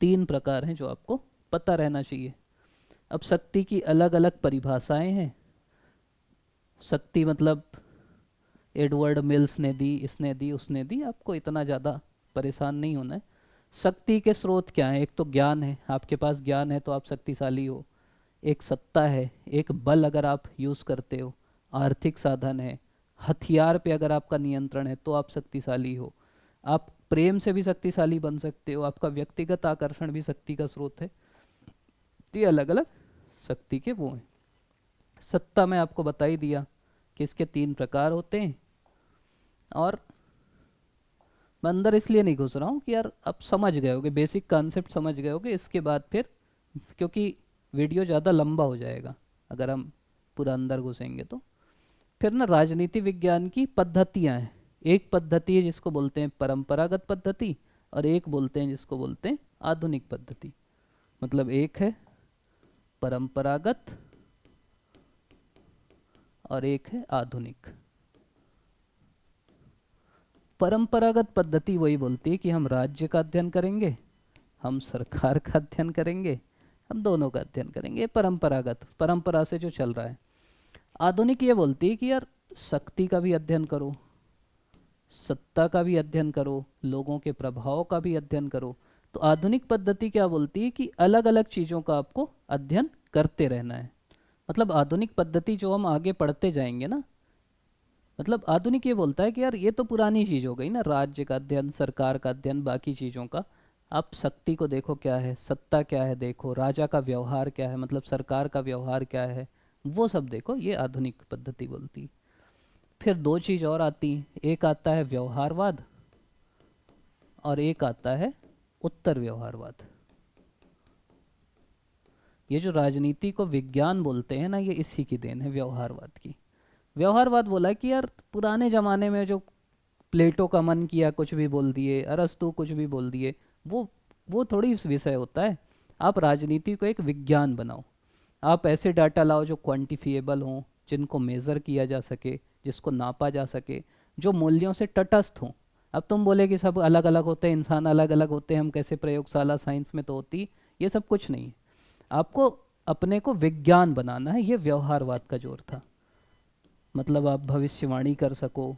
S1: 3 प्रकार हैं जो आपको पता रहना चाहिए। अब शक्ति की अलग अलग परिभाषाएं हैं। शक्ति मतलब एडवर्ड मिल्स ने दी, इसने दी, उसने दी, आपको इतना ज़्यादा परेशान नहीं होना है। शक्ति के स्रोत क्या हैं? एक तो ज्ञान है, आपके पास ज्ञान है तो आप शक्तिशाली हो। एक सत्ता है, एक बल अगर आप यूज़ करते हो। आर्थिक साधन है, हथियार पे अगर आपका नियंत्रण है तो आप शक्तिशाली हो। आप प्रेम से भी शक्तिशाली बन सकते हो, आपका व्यक्तिगत आकर्षण भी शक्ति का स्रोत है। तो ये अलग अलग शक्ति के वो हैं। सत्ता में आपको बता ही दिया कि इसके 3 प्रकार होते हैं। और मैं अंदर इसलिए नहीं घुस रहा हूँ कि यार आप समझ गए होगे, बेसिक कॉन्सेप्ट समझ गए होगे। इसके बाद फिर, क्योंकि वीडियो ज़्यादा लंबा हो जाएगा अगर हम पूरा अंदर घुसेंगे, तो फिर ना राजनीति विज्ञान की पद्धतियाँ हैं। एक पद्धति है जिसको बोलते हैं परंपरागत पद्धति, और एक बोलते हैं जिसको बोलते हैं आधुनिक पद्धति। मतलब एक है परंपरागत और एक है आधुनिक। परंपरागत पद्धति वही बोलती है कि हम राज्य का अध्ययन करेंगे, हम सरकार का अध्ययन करेंगे, हम दोनों का अध्ययन करेंगे। परंपरागत, परंपरा से जो चल रहा है। आधुनिक ये बोलती है कि यार शक्ति का भी अध्ययन करो, सत्ता का भी अध्ययन करो, लोगों के प्रभाव का भी अध्ययन करो। तो आधुनिक पद्धति क्या बोलती है कि अलग अलग चीज़ों का आपको अध्ययन करते रहना है। मतलब आधुनिक पद्धति जो हम आगे पढ़ते जाएंगे ना, मतलब आधुनिक ये बोलता है कि यार ये तो पुरानी चीज़ हो गई ना, राज्य का अध्ययन, सरकार का अध्ययन, बाकी चीज़ों का। आप शक्ति को देखो क्या है, सत्ता क्या है देखो, राजा का व्यवहार क्या है, मतलब सरकार का व्यवहार क्या है, वो सब देखो। ये आधुनिक पद्धति बोलती है। फिर 2 चीज़ और आती हैं, एक आता है व्यवहारवाद और एक आता है उत्तर व्यवहारवाद। ये जो राजनीति को विज्ञान बोलते हैं ना, ये इसी की देन है, व्यवहारवाद की। व्यवहारवाद बोला कि यार पुराने ज़माने में जो प्लेटो का मन किया कुछ भी बोल दिए, अरस्तु कुछ भी बोल दिए, वो थोड़ी इस विषय होता है। आप राजनीति को एक विज्ञान बनाओ, आप ऐसे डाटा लाओ जो क्वांटिफिएबल हों, जिनको मेज़र किया जा सके, जिसको नापा जा सके, जो मूल्यों से तटस्थ हों। अब तुम बोले कि सब अलग अलग होते हैं, इंसान अलग अलग होते हैं, हम कैसे प्रयोगशाला साइंस में तो होती, ये सब कुछ नहीं है। आपको अपने को विज्ञान बनाना है, ये व्यवहारवाद का जोर था। मतलब आप भविष्यवाणी कर सको।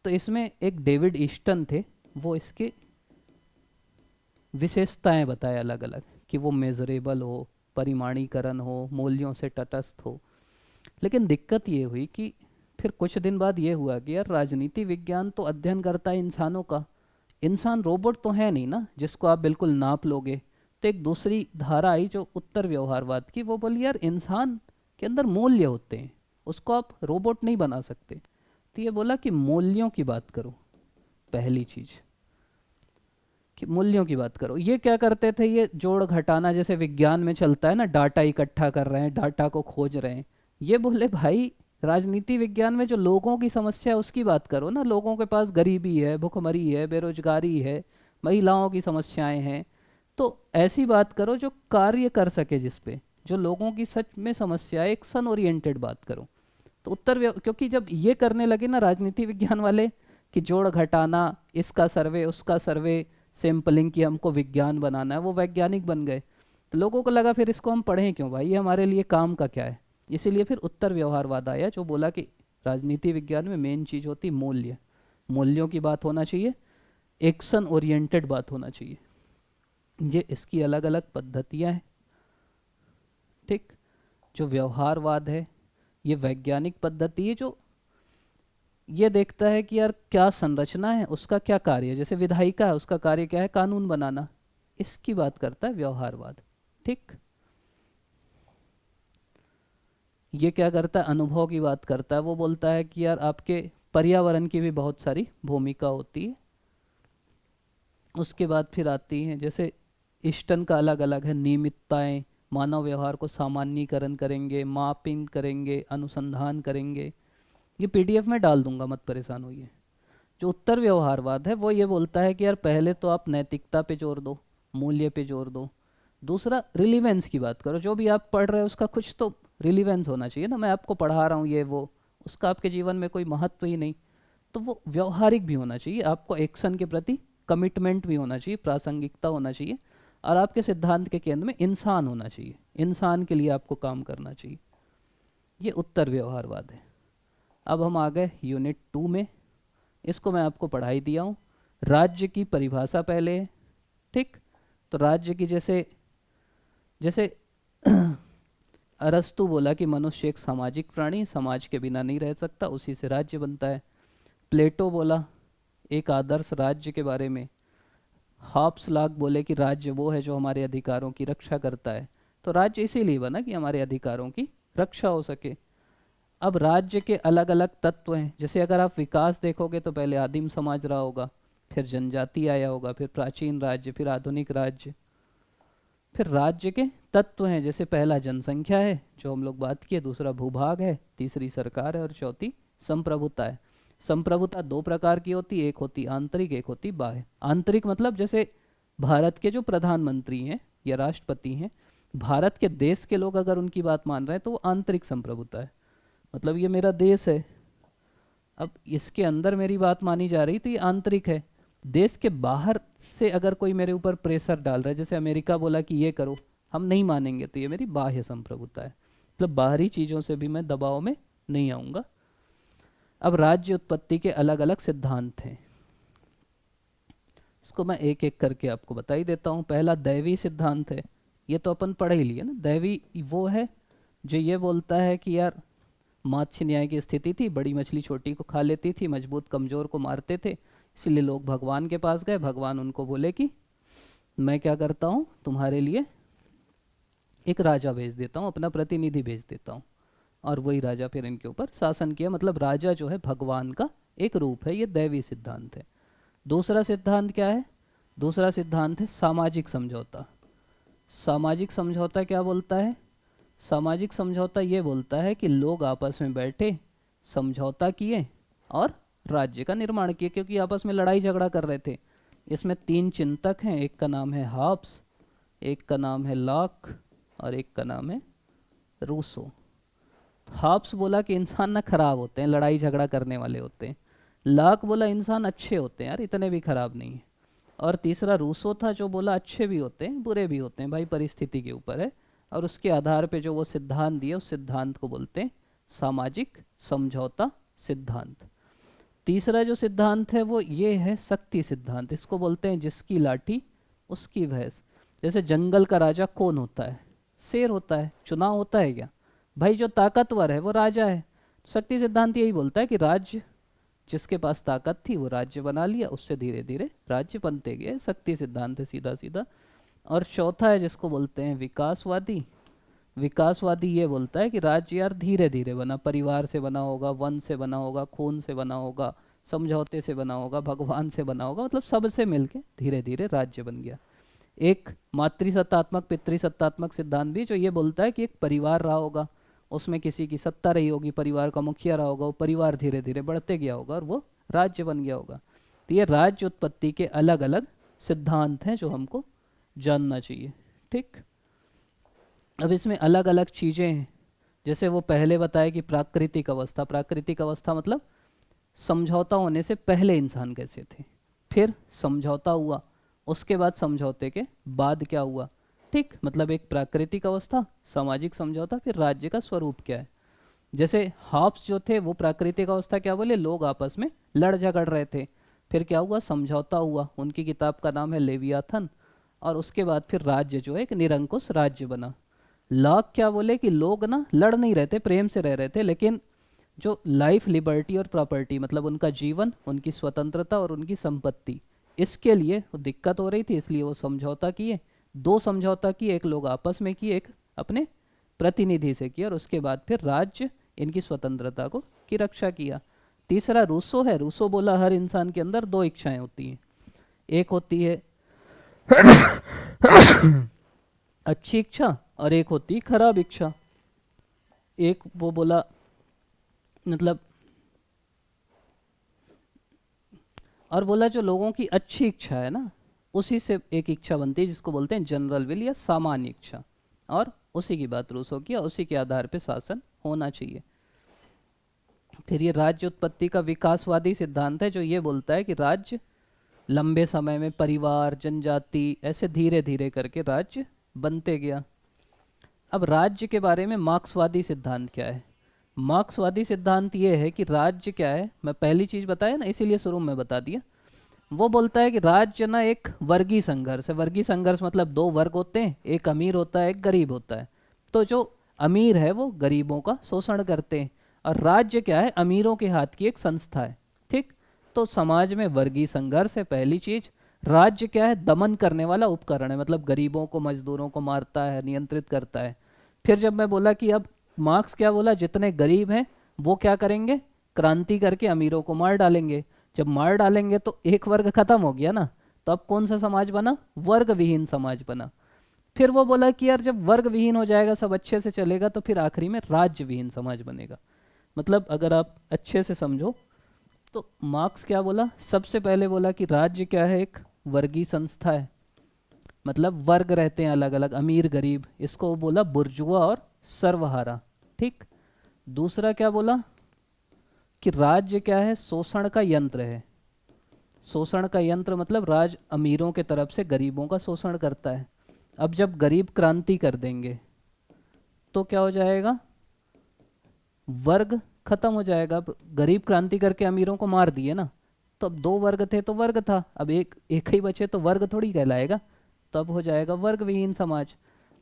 S1: तो इसमें एक डेविड ईस्टन थे, वो इसके विशेषताएं बताए अलग अलग, कि वो मेजरेबल हो, परिमाणीकरण हो, मूल्यों से तटस्थ हो। लेकिन दिक्कत ये हुई कि फिर कुछ दिन बाद ये हुआ कि यार राजनीति विज्ञान तो अध्ययन करता है इंसानों का, इंसान रोबोट तो है नहीं ना जिसको आप बिल्कुल नाप लोगे। तो एक दूसरी धारा आई जो उत्तर व्यवहारवाद की, वो बोली यार इंसान के अंदर मूल्य होते हैं, उसको आप रोबोट नहीं बना सकते। तो ये बोला कि मूल्यों की बात करो, पहली चीज कि मूल्यों की बात करो। ये क्या करते थे, ये जोड़ घटाना जैसे विज्ञान में चलता है ना, डाटा इकट्ठा कर रहे हैं, डाटा को खोज रहे हैं। ये बोले भाई राजनीति विज्ञान में जो लोगों की समस्या है उसकी बात करो ना। लोगों के पास गरीबी है, भुखमरी है, बेरोजगारी है, महिलाओं की समस्याएं हैं। तो ऐसी बात करो जो कार्य कर सके, जिस पे जो लोगों की सच में समस्या है, एक्शन ओरिएंटेड बात करो। तो क्योंकि जब ये करने लगे ना राजनीति विज्ञान वाले कि जोड़ घटाना, इसका सर्वे उसका सर्वे, सैम्पलिंग की हमको विज्ञान बनाना है, वो वैज्ञानिक बन गए। तो लोगों को लगा फिर इसको हम पढ़ें क्यों भाई, ये हमारे लिए काम का क्या है। इसीलिए फिर उत्तर व्यवहारवाद आया जो बोला कि राजनीति विज्ञान में मेन चीज़ होती मूल्य, मूल्यों की बात होना चाहिए, एक्शन ओरिएंटेड बात होना चाहिए। ये इसकी अलग अलग पद्धतियाँ हैं। ठीक, जो व्यवहारवाद है ये वैज्ञानिक पद्धति है जो ये देखता है कि यार क्या संरचना है, उसका क्या कार्य है। जैसे विधायिका है, उसका कार्य क्या है, कानून बनाना। इसकी बात करता है व्यवहारवाद। ठीक। ये क्या करता है, अनुभव की बात करता है। वो बोलता है कि यार आपके पर्यावरण की भी बहुत सारी भूमिका होती है। उसके बाद फिर आती हैं जैसे इष्टन का अलग अलग है, नियमितताएं, मानव व्यवहार को सामान्यीकरण करेंगे, मापिंग करेंगे, अनुसंधान करेंगे। ये पीडीएफ में डाल दूंगा, मत परेशान होइए। जो उत्तर व्यवहारवाद है वो ये बोलता है कि यार पहले तो आप नैतिकता पे जोर दो, मूल्य पे जोर दो। दूसरा रिलीवेंस की बात करो, जो भी आप पढ़ रहे हो उसका कुछ तो रिलीवेंस होना चाहिए ना। मैं आपको पढ़ा रहा हूँ ये वो, उसका आपके जीवन में कोई महत्व ही नहीं। तो वो व्यवहारिक भी होना चाहिए, आपको एक्शन के प्रति कमिटमेंट भी होना चाहिए, प्रासंगिकता होना चाहिए। और आपके सिद्धांत के केंद्र में इंसान होना चाहिए, इंसान के लिए आपको काम करना चाहिए। ये उत्तर व्यवहारवाद है। अब हम आ गए यूनिट 2 में। इसको मैं आपको पढ़ाई दिया हूँ। राज्य की परिभाषा पहले है। ठीक। तो राज्य की जैसे जैसे अरस्तु बोला कि मनुष्य एक सामाजिक प्राणी, समाज के बिना नहीं रह सकता, उसी से राज्य बनता है। प्लेटो बोला एक आदर्श राज्य के बारे में। हॉब्स लॉक बोले कि राज्य वो है जो हमारे अधिकारों की रक्षा करता है। तो राज्य इसीलिए बना कि हमारे अधिकारों की रक्षा हो सके। अब राज्य के अलग अलग तत्व हैं। जैसे अगर आप विकास देखोगे तो पहले आदिम समाज रहा होगा, फिर जनजाति आया होगा, फिर प्राचीन राज्य, फिर आधुनिक राज्य। फिर राज्य के तत्व हैं, जैसे पहला जनसंख्या है जो हम लोग बात किए, दूसरा भूभाग है, तीसरी सरकार है और चौथी संप्रभुता है। संप्रभुता दो प्रकार की होती, एक होती आंतरिक, एक होती बाह्य। आंतरिक मतलब जैसे भारत के जो प्रधानमंत्री हैं या राष्ट्रपति हैं, भारत के देश के लोग अगर उनकी बात मान रहे हैं तो वो आंतरिक संप्रभुता है। मतलब ये मेरा देश है, अब इसके अंदर मेरी बात मानी जा रही तो ये आंतरिक है। देश के बाहर से अगर कोई मेरे ऊपर प्रेशर डाल रहा है, जैसे अमेरिका बोला कि ये करो, हम नहीं मानेंगे, तो ये मेरी बाह्य संप्रभुता है। मतलब बाहरी चीज़ों से भी मैं दबाव में नहीं आऊँगा। अब राज्य उत्पत्ति के अलग अलग सिद्धांत हैं, इसको मैं एक एक करके आपको बता ही देता हूँ। पहला दैवी सिद्धांत है, ये तो अपन पढ़े ही लिए ना। दैवी वो है जो ये बोलता है कि यार मात्स्य न्याय की स्थिति थी, बड़ी मछली छोटी को खा लेती थी, मजबूत कमजोर को मारते थे, इसलिए लोग भगवान के पास गए। भगवान उनको बोले कि मैं क्या करता हूँ, तुम्हारे लिए एक राजा भेज देता हूँ, अपना प्रतिनिधि भेज देता हूँ। और वही राजा फिर इनके ऊपर शासन किया। मतलब राजा जो है भगवान का एक रूप है, ये दैवी सिद्धांत है। दूसरा सिद्धांत क्या है, दूसरा सिद्धांत है सामाजिक समझौता। सामाजिक समझौता क्या बोलता है, सामाजिक समझौता ये बोलता है कि लोग आपस में बैठे, समझौता किए और राज्य का निर्माण किए, क्योंकि आपस में लड़ाई झगड़ा कर रहे थे। इसमें तीन चिंतक हैं, एक का नाम है हॉब्स, एक का नाम है लॉक और एक का नाम है रूसो। हॉब्स बोला कि इंसान ना खराब होते हैं, लड़ाई झगड़ा करने वाले होते हैं। लॉक बोला इंसान अच्छे होते हैं यार, इतने भी खराब नहीं है। और तीसरा रूसो था जो बोला अच्छे भी होते हैं बुरे भी होते हैं, भाई परिस्थिति के ऊपर है। और उसके आधार पे जो वो सिद्धांत दिए, उस सिद्धांत को बोलते हैं सामाजिक समझौता सिद्धांत। तीसरा जो सिद्धांत है वो ये है शक्ति सिद्धांत। इसको बोलते हैं जिसकी लाठी उसकी भैंस। जैसे जंगल का राजा कौन होता है, शेर होता है। चुनाव होता है क्या, भाई जो ताकतवर है वो राजा है। शक्ति सिद्धांत यही बोलता है कि राज्य, जिसके पास ताकत थी वो राज्य बना लिया, उससे धीरे धीरे राज्य बनते गए। शक्ति सिद्धांत है सीधा सीधा। और चौथा है जिसको बोलते हैं विकासवादी। विकासवादी ये बोलता है कि राज्य यार धीरे धीरे बना, परिवार से बना होगा, वन से बना होगा, खून से बना होगा, समझौते से बना होगा, भगवान से बना होगा, मतलब सबसे मिलके धीरे धीरे राज्य बन गया। एक मातृसत्तात्मक पितृसत्तात्मक सिद्धांत भी, जो ये बोलता है कि एक परिवार रहा होगा, उसमें किसी की सत्ता रही होगी, परिवार का मुखिया रहा होगा, वो परिवार धीरे धीरे बढ़ते गया होगा और वो राज्य बन गया होगा। तो ये राज्य उत्पत्ति के अलग अलग सिद्धांत हैं जो हमको जानना चाहिए। ठीक। अब इसमें अलग अलग चीज़ें हैं। जैसे वो पहले बताया कि प्राकृतिक अवस्था, प्राकृतिक अवस्था मतलब समझौता होने से पहले इंसान कैसे थे, फिर समझौता हुआ, उसके बाद समझौते के बाद क्या हुआ। ठीक। मतलब एक प्राकृतिक अवस्था, सामाजिक समझौता, फिर राज्य का स्वरूप क्या है। जैसे हॉब्स जो थे वो प्राकृतिक अवस्था क्या बोले, लोग आपस में लड़ झगड़ रहे थे, फिर क्या हुआ, समझौता हुआ, उनकी किताब का नाम है लेवियाथन। और उसके बाद फिर राज्य जो है एक निरंकुश राज्य बना। लॉक क्या बोले कि लोग ना लड़ नहीं रहे थे, प्रेम से रह रहे थे, लेकिन जो लाइफ, लिबर्टी और प्रॉपर्टी, मतलब उनका जीवन, उनकी स्वतंत्रता और उनकी संपत्ति, इसके लिए दिक्कत हो रही थी, इसलिए वो समझौता किए। दो समझौता किए, एक लोग आपस में किए, एक अपने प्रतिनिधि से किया, और उसके बाद फिर राज्य इनकी स्वतंत्रता को की रक्षा किया। तीसरा रूसो है। रूसो बोला हर इंसान के अंदर दो इच्छाएं होती हैं, एक होती है अच्छी इच्छा और एक होती है खराब इच्छा। एक वो बोला, मतलब, और बोला जो लोगों की अच्छी इच्छा है ना, उसी से एक इच्छा बनती है जिसको बोलते हैं जनरल विल या सामान्य इच्छा, और उसी की बात रूसो की, और उसी के आधार पे शासन होना चाहिए। फिर ये राज्य उत्पत्ति का विकासवादी सिद्धांत है, जो ये बोलता है कि राज्य लंबे समय में परिवार, जनजाति, ऐसे धीरे धीरे करके राज्य बनते गया। अब राज्य के बारे में मार्क्सवादी सिद्धांत क्या है? मार्क्सवादी सिद्धांत ये है कि राज्य क्या है, मैं पहली चीज बताया ना, इसीलिए शुरू में बता दिया। वो बोलता है कि राज्य ना एक वर्गीय संघर्ष है। वर्गीय संघर्ष मतलब दो वर्ग होते हैं, एक अमीर होता है, एक गरीब होता है। तो जो अमीर है वो गरीबों का शोषण करते हैं, और राज्य क्या है, अमीरों के हाथ की एक संस्था है। ठीक, तो समाज में वर्गीय संघर्ष है पहली चीज। राज्य क्या है, दमन करने वाला उपकरण है, मतलब गरीबों को, मजदूरों को मारता है, नियंत्रित करता है। फिर जब मैं बोला कि अब मार्क्स क्या बोला, जितने गरीब हैं वो क्या करेंगे, क्रांति करके अमीरों को मार डालेंगे। जब मार डालेंगे तो एक वर्ग खत्म हो गया ना, तो अब कौन सा समाज बना, वर्ग विहीन समाज बना। फिर वो बोला कि यार जब वर्ग विहीन हो जाएगा, सब अच्छे से चलेगा, तो फिर आखिरी में राज्य विहीन समाज बनेगा। मतलब अगर आप अच्छे से समझो तो मार्क्स क्या बोला, सबसे पहले बोला कि राज्य क्या है, एक वर्गीय संस्था है, मतलब वर्ग रहते हैं अलग अलग, अमीर गरीब, इसको वो बोला बुर्जुआ और सर्वहारा। ठीक, दूसरा क्या बोला कि राज्य क्या है, शोषण का यंत्र है। शोषण का यंत्र मतलब राज अमीरों के तरफ से गरीबों का शोषण करता है। अब जब गरीब क्रांति कर देंगे तो क्या हो जाएगा, वर्ग खत्म हो जाएगा। अब गरीब क्रांति करके अमीरों को मार दिए ना, तो अब दो वर्ग थे तो वर्ग था, अब एक एक ही बचे तो वर्ग थोड़ी कहलाएगा, तब हो जाएगा वर्ग विहीन समाज।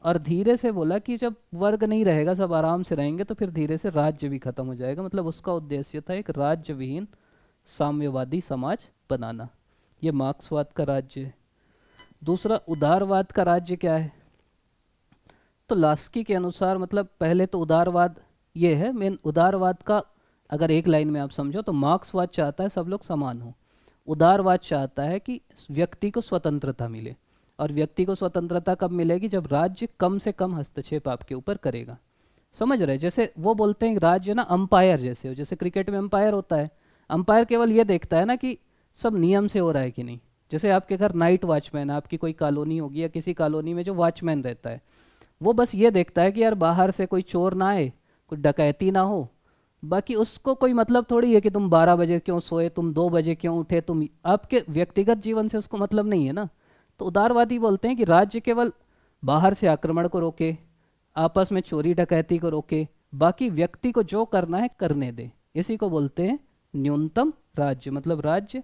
S1: और धीरे से बोला कि जब वर्ग नहीं रहेगा, सब आराम से रहेंगे, तो फिर धीरे से राज्य भी खत्म हो जाएगा। मतलब उसका उद्देश्य था एक राज्य विहीन साम्यवादी समाज बनाना। ये मार्क्सवाद का राज्य है। दूसरा उदारवाद का राज्य क्या है, तो लास्की के अनुसार, मतलब पहले तो उदारवाद ये है मेन। उदारवाद का अगर एक लाइन में आप समझो तो मार्क्सवाद चाहता है सब लोग समान हो, उदारवाद चाहता है कि व्यक्ति को स्वतंत्रता मिले। और व्यक्ति को स्वतंत्रता कब मिलेगी, जब राज्य कम से कम हस्तक्षेप आपके ऊपर करेगा। समझ रहे, जैसे वो बोलते हैं राज्य ना अंपायर जैसे हो, जैसे क्रिकेट में अंपायर होता है। अंपायर केवल ये देखता है ना कि सब नियम से हो रहा है कि नहीं। जैसे आपके घर नाइट वॉचमैन है, आपकी कोई कॉलोनी होगी या किसी कॉलोनी में जो वॉचमैन रहता है, वो बस ये देखता है कि यार बाहर से कोई चोर ना आए, कोई डकैती ना हो। बाकी उसको कोई मतलब थोड़ी है कि तुम 12 बजे क्यों सोए, तुम 2 बजे क्यों उठे, तुम, आपके व्यक्तिगत जीवन से उसको मतलब नहीं है ना। तो उदारवादी बोलते हैं कि राज्य केवल बाहर से आक्रमण को रोके, आपस में चोरी डकैती को रोके, बाकी व्यक्ति को जो करना है करने दे। इसी को बोलते हैं न्यूनतम राज्य, मतलब राज्य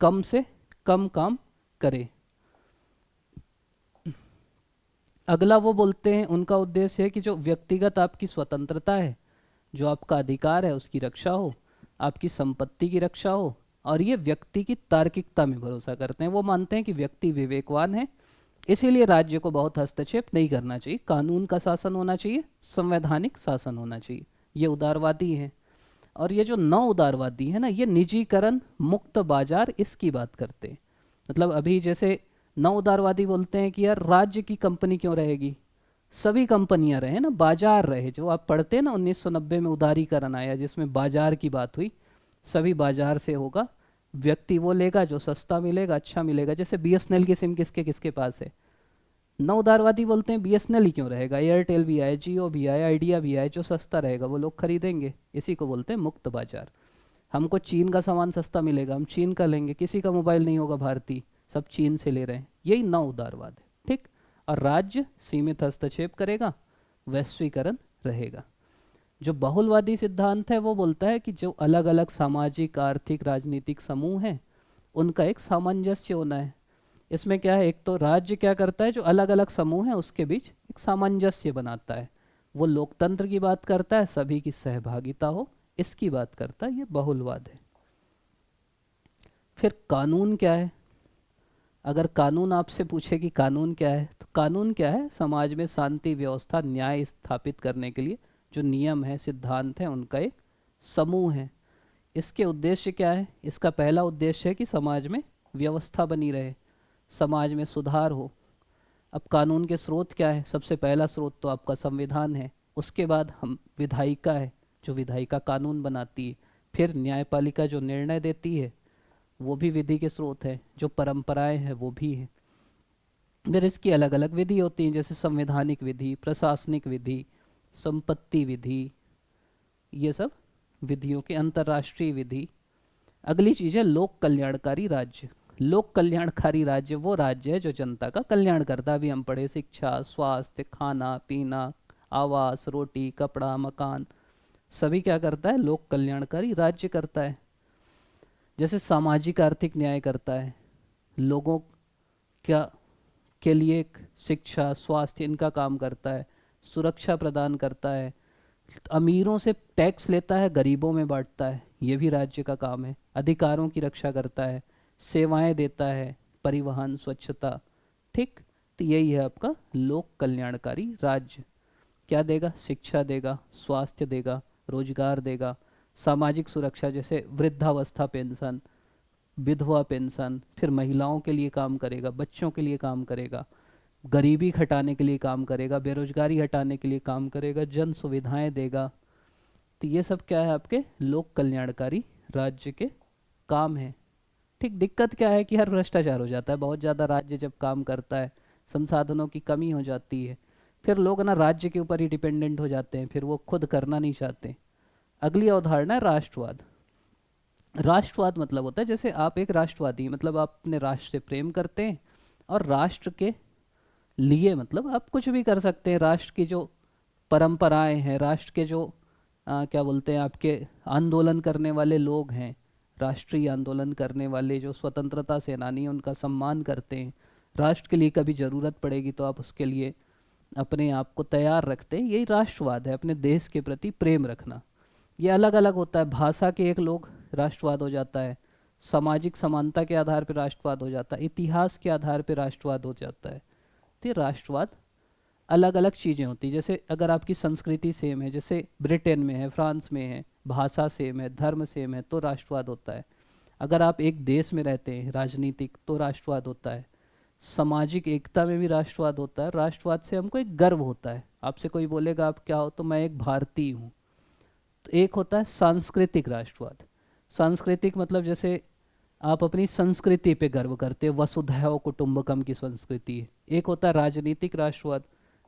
S1: कम से कम काम करे। अगला वो बोलते हैं, उनका उद्देश्य है कि जो व्यक्तिगत आपकी स्वतंत्रता है, जो आपका अधिकार है, उसकी रक्षा हो, आपकी संपत्ति की रक्षा हो, और ये व्यक्ति की तार्किकता में भरोसा करते हैं। वो मानते हैं कि व्यक्ति विवेकवान है, इसीलिए राज्य को बहुत हस्तक्षेप नहीं करना चाहिए, कानून का शासन होना चाहिए, संवैधानिक शासन होना चाहिए। ये उदारवादी हैं। और ये जो नौ उदारवादी है ना, ये निजीकरण, मुक्त बाजार, इसकी बात करते हैं। मतलब अभी जैसे नौ उदारवादी बोलते हैं कि यार राज्य की कंपनी क्यों रहेगी, सभी कंपनियां रहे ना, बाजार रहे। जो आप पढ़ते हैं ना 1990 में उदारीकरण आया, जिसमें बाजार की बात हुई, सभी बाजार से होगा, व्यक्ति वो लेगा जो सस्ता मिलेगा, अच्छा मिलेगा। जैसे बीएसएनएल की सिम किसके किसके पास है, नौ उदारवादी बोलते हैं बीएसएनएल ही क्यों रहेगा, एयरटेल भी आए, जियो भी आए, आइडिया भी आए, जो सस्ता रहेगा वो लोग खरीदेंगे। इसी को बोलते हैं मुक्त बाजार। हमको चीन का सामान सस्ता मिलेगा, हम चीन का लेंगे, किसी का मोबाइल नहीं होगा भारतीय, सब चीन से ले रहे हैं। यही नौ उदारवाद है। ठीक, और राज्य सीमित हस्तक्षेप करेगा, वैश्वीकरण रहेगा। जो बहुलवादी सिद्धांत है वो बोलता है कि जो अलग अलग सामाजिक, आर्थिक, राजनीतिक समूह हैं, उनका एक सामंजस्य होना है। इसमें क्या है, एक तो राज्य क्या करता है, जो अलग अलग समूह हैं उसके बीच एक सामंजस्य बनाता है। वो लोकतंत्र की बात करता है, सभी की सहभागिता हो, इसकी बात करता है, ये बहुलवाद है। फिर कानून क्या है? अगर कानून आपसे पूछे कि कानून क्या है, तो कानून क्या है? समाज में शांति व्यवस्था न्याय स्थापित करने के लिए जो नियम है, सिद्धांत है, उनका एक समूह है। इसके उद्देश्य क्या है? इसका पहला उद्देश्य है कि समाज में व्यवस्था बनी रहे, समाज में सुधार हो। अब कानून के स्रोत क्या है? सबसे पहला स्रोत तो आपका संविधान है, उसके बाद हम विधायिका है, जो विधायिका कानून बनाती है, फिर न्यायपालिका जो निर्णय देती है, वो भी विधि के स्रोत है, जो परंपराएं हैं वो भी हैं। फिर इसकी अलग अलग विधि होती हैं, जैसे संवैधानिक विधि, प्रशासनिक विधि, संपत्ति विधि, ये सब विधियों के, अंतर्राष्ट्रीय विधि। अगली चीज़ है लोक कल्याणकारी राज्य। लोक कल्याणकारी राज्य वो राज्य है जो जनता का कल्याण करता है। अभी हम पढ़े शिक्षा, स्वास्थ्य, खाना पीना, आवास, रोटी, कपड़ा, मकान, सभी क्या करता है? लोक कल्याणकारी राज्य करता है। जैसे सामाजिक आर्थिक न्याय करता है, लोगों क्या के लिए एक शिक्षा, स्वास्थ्य, इनका काम करता है, सुरक्षा प्रदान करता है, अमीरों से टैक्स लेता है, गरीबों में बांटता है, ये भी राज्य का काम है, अधिकारों की रक्षा करता है, सेवाएं देता है, परिवहन, स्वच्छता। ठीक, तो यही है आपका लोक कल्याणकारी राज्य। क्या देगा? शिक्षा देगा, स्वास्थ्य देगा, रोजगार देगा, सामाजिक सुरक्षा जैसे वृद्धावस्था पेंशन, विधवा पेंशन, फिर महिलाओं के लिए काम करेगा, बच्चों के लिए काम करेगा, गरीबी हटाने के लिए काम करेगा, बेरोजगारी हटाने के लिए काम करेगा, जन सुविधाएं देगा। तो ये सब क्या है? आपके लोक कल्याणकारी राज्य के काम है। ठीक, दिक्कत क्या है कि हर भ्रष्टाचार हो जाता है, बहुत ज़्यादा राज्य जब काम करता है, संसाधनों की कमी हो जाती है, फिर लोग ना राज्य के ऊपर ही डिपेंडेंट हो जाते हैं, फिर वो खुद करना नहीं चाहते। अगली अवधारणा है राष्ट्रवाद। राष्ट्रवाद मतलब होता है, जैसे आप एक राष्ट्रवादी, मतलब आप अपने राष्ट्र से प्रेम करते हैं और राष्ट्र के लिए मतलब आप कुछ भी कर सकते हैं। राष्ट्र की जो परंपराएं हैं, राष्ट्र के जो क्या बोलते हैं, आपके आंदोलन करने वाले लोग हैं, राष्ट्रीय आंदोलन करने वाले जो स्वतंत्रता सेनानी हैं, उनका सम्मान करते हैं। राष्ट्र के लिए कभी ज़रूरत पड़ेगी तो आप उसके लिए अपने आप को तैयार रखते हैं, यही राष्ट्रवाद है, अपने देश के प्रति प्रेम रखना। ये अलग अलग होता है, भाषा के एक लोग राष्ट्रवाद हो जाता है, सामाजिक समानता के आधार पर राष्ट्रवाद हो जाता है, इतिहास के आधार पर राष्ट्रवाद हो जाता है। तो ये राष्ट्रवाद अलग अलग चीज़ें होती हैं। जैसे अगर आपकी संस्कृति सेम है, जैसे ब्रिटेन में है, फ्रांस में है, भाषा सेम है, धर्म सेम है, तो राष्ट्रवाद होता है। अगर आप एक देश में रहते हैं राजनीतिक, तो राष्ट्रवाद होता है। सामाजिक एकता में भी राष्ट्रवाद होता है। राष्ट्रवाद से हमको एक गर्व होता है। आपसे कोई बोलेगा आप क्या हो, तो मैं एक भारतीय हूँ। तो एक होता है सांस्कृतिक राष्ट्रवाद। सांस्कृतिक मतलब जैसे आप अपनी संस्कृति पे गर्व करते हो, वसुधैव कुटुंबकम की संस्कृति है। एक होता है राजनीतिक राष्ट्रवाद।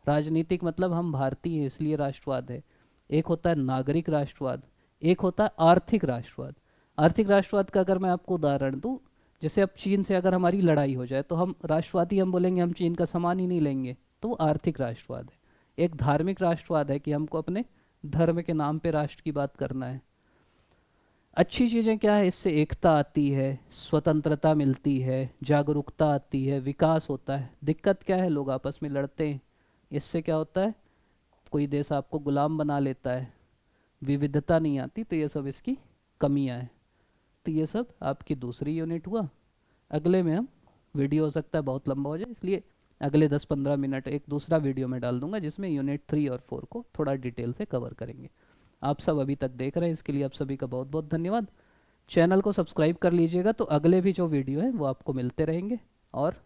S1: राजनीतिक मतलब हम भारतीय हैं इसलिए राष्ट्रवाद है। एक होता है नागरिक राष्ट्रवाद। एक होता है आर्थिक राष्ट्रवाद। आर्थिक राष्ट्रवाद का अगर मैं आपको उदाहरण दूं, जैसे अब चीन से अगर हमारी लड़ाई हो जाए तो हम राष्ट्रवादी, हम बोलेंगे हम चीन का सामान ही नहीं लेंगे, तो वो आर्थिक राष्ट्रवाद है। एक धार्मिक राष्ट्रवाद है कि हमको अपने धर्म के नाम पे राष्ट्र की बात करना है। अच्छी चीज़ें क्या है? इससे एकता आती है, स्वतंत्रता मिलती है, जागरूकता आती है, विकास होता है। दिक्कत क्या है? लोग आपस में लड़ते हैं। इससे क्या होता है? कोई देश आपको गुलाम बना लेता है, विविधता नहीं आती, तो ये सब इसकी कमियां हैं। तो ये सब आपकी दूसरी यूनिट हुआ। अगले में हम, वीडियो हो सकता है बहुत लंबा हो जाए, इसलिए अगले 10-15 मिनट एक दूसरा वीडियो में डाल दूंगा जिसमें यूनिट 3 और 4 को थोड़ा डिटेल से कवर करेंगे। आप सब अभी तक देख रहे हैं, इसके लिए आप सभी का बहुत बहुत धन्यवाद। चैनल को सब्सक्राइब कर लीजिएगा, तो अगले भी जो वीडियो है वो आपको मिलते रहेंगे। और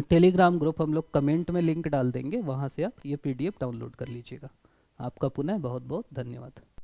S1: टेलीग्राम ग्रुप हम लोग कमेंट में लिंक डाल देंगे, वहाँ से आप ये PDF डाउनलोड कर लीजिएगा। आपका पुनः बहुत बहुत धन्यवाद।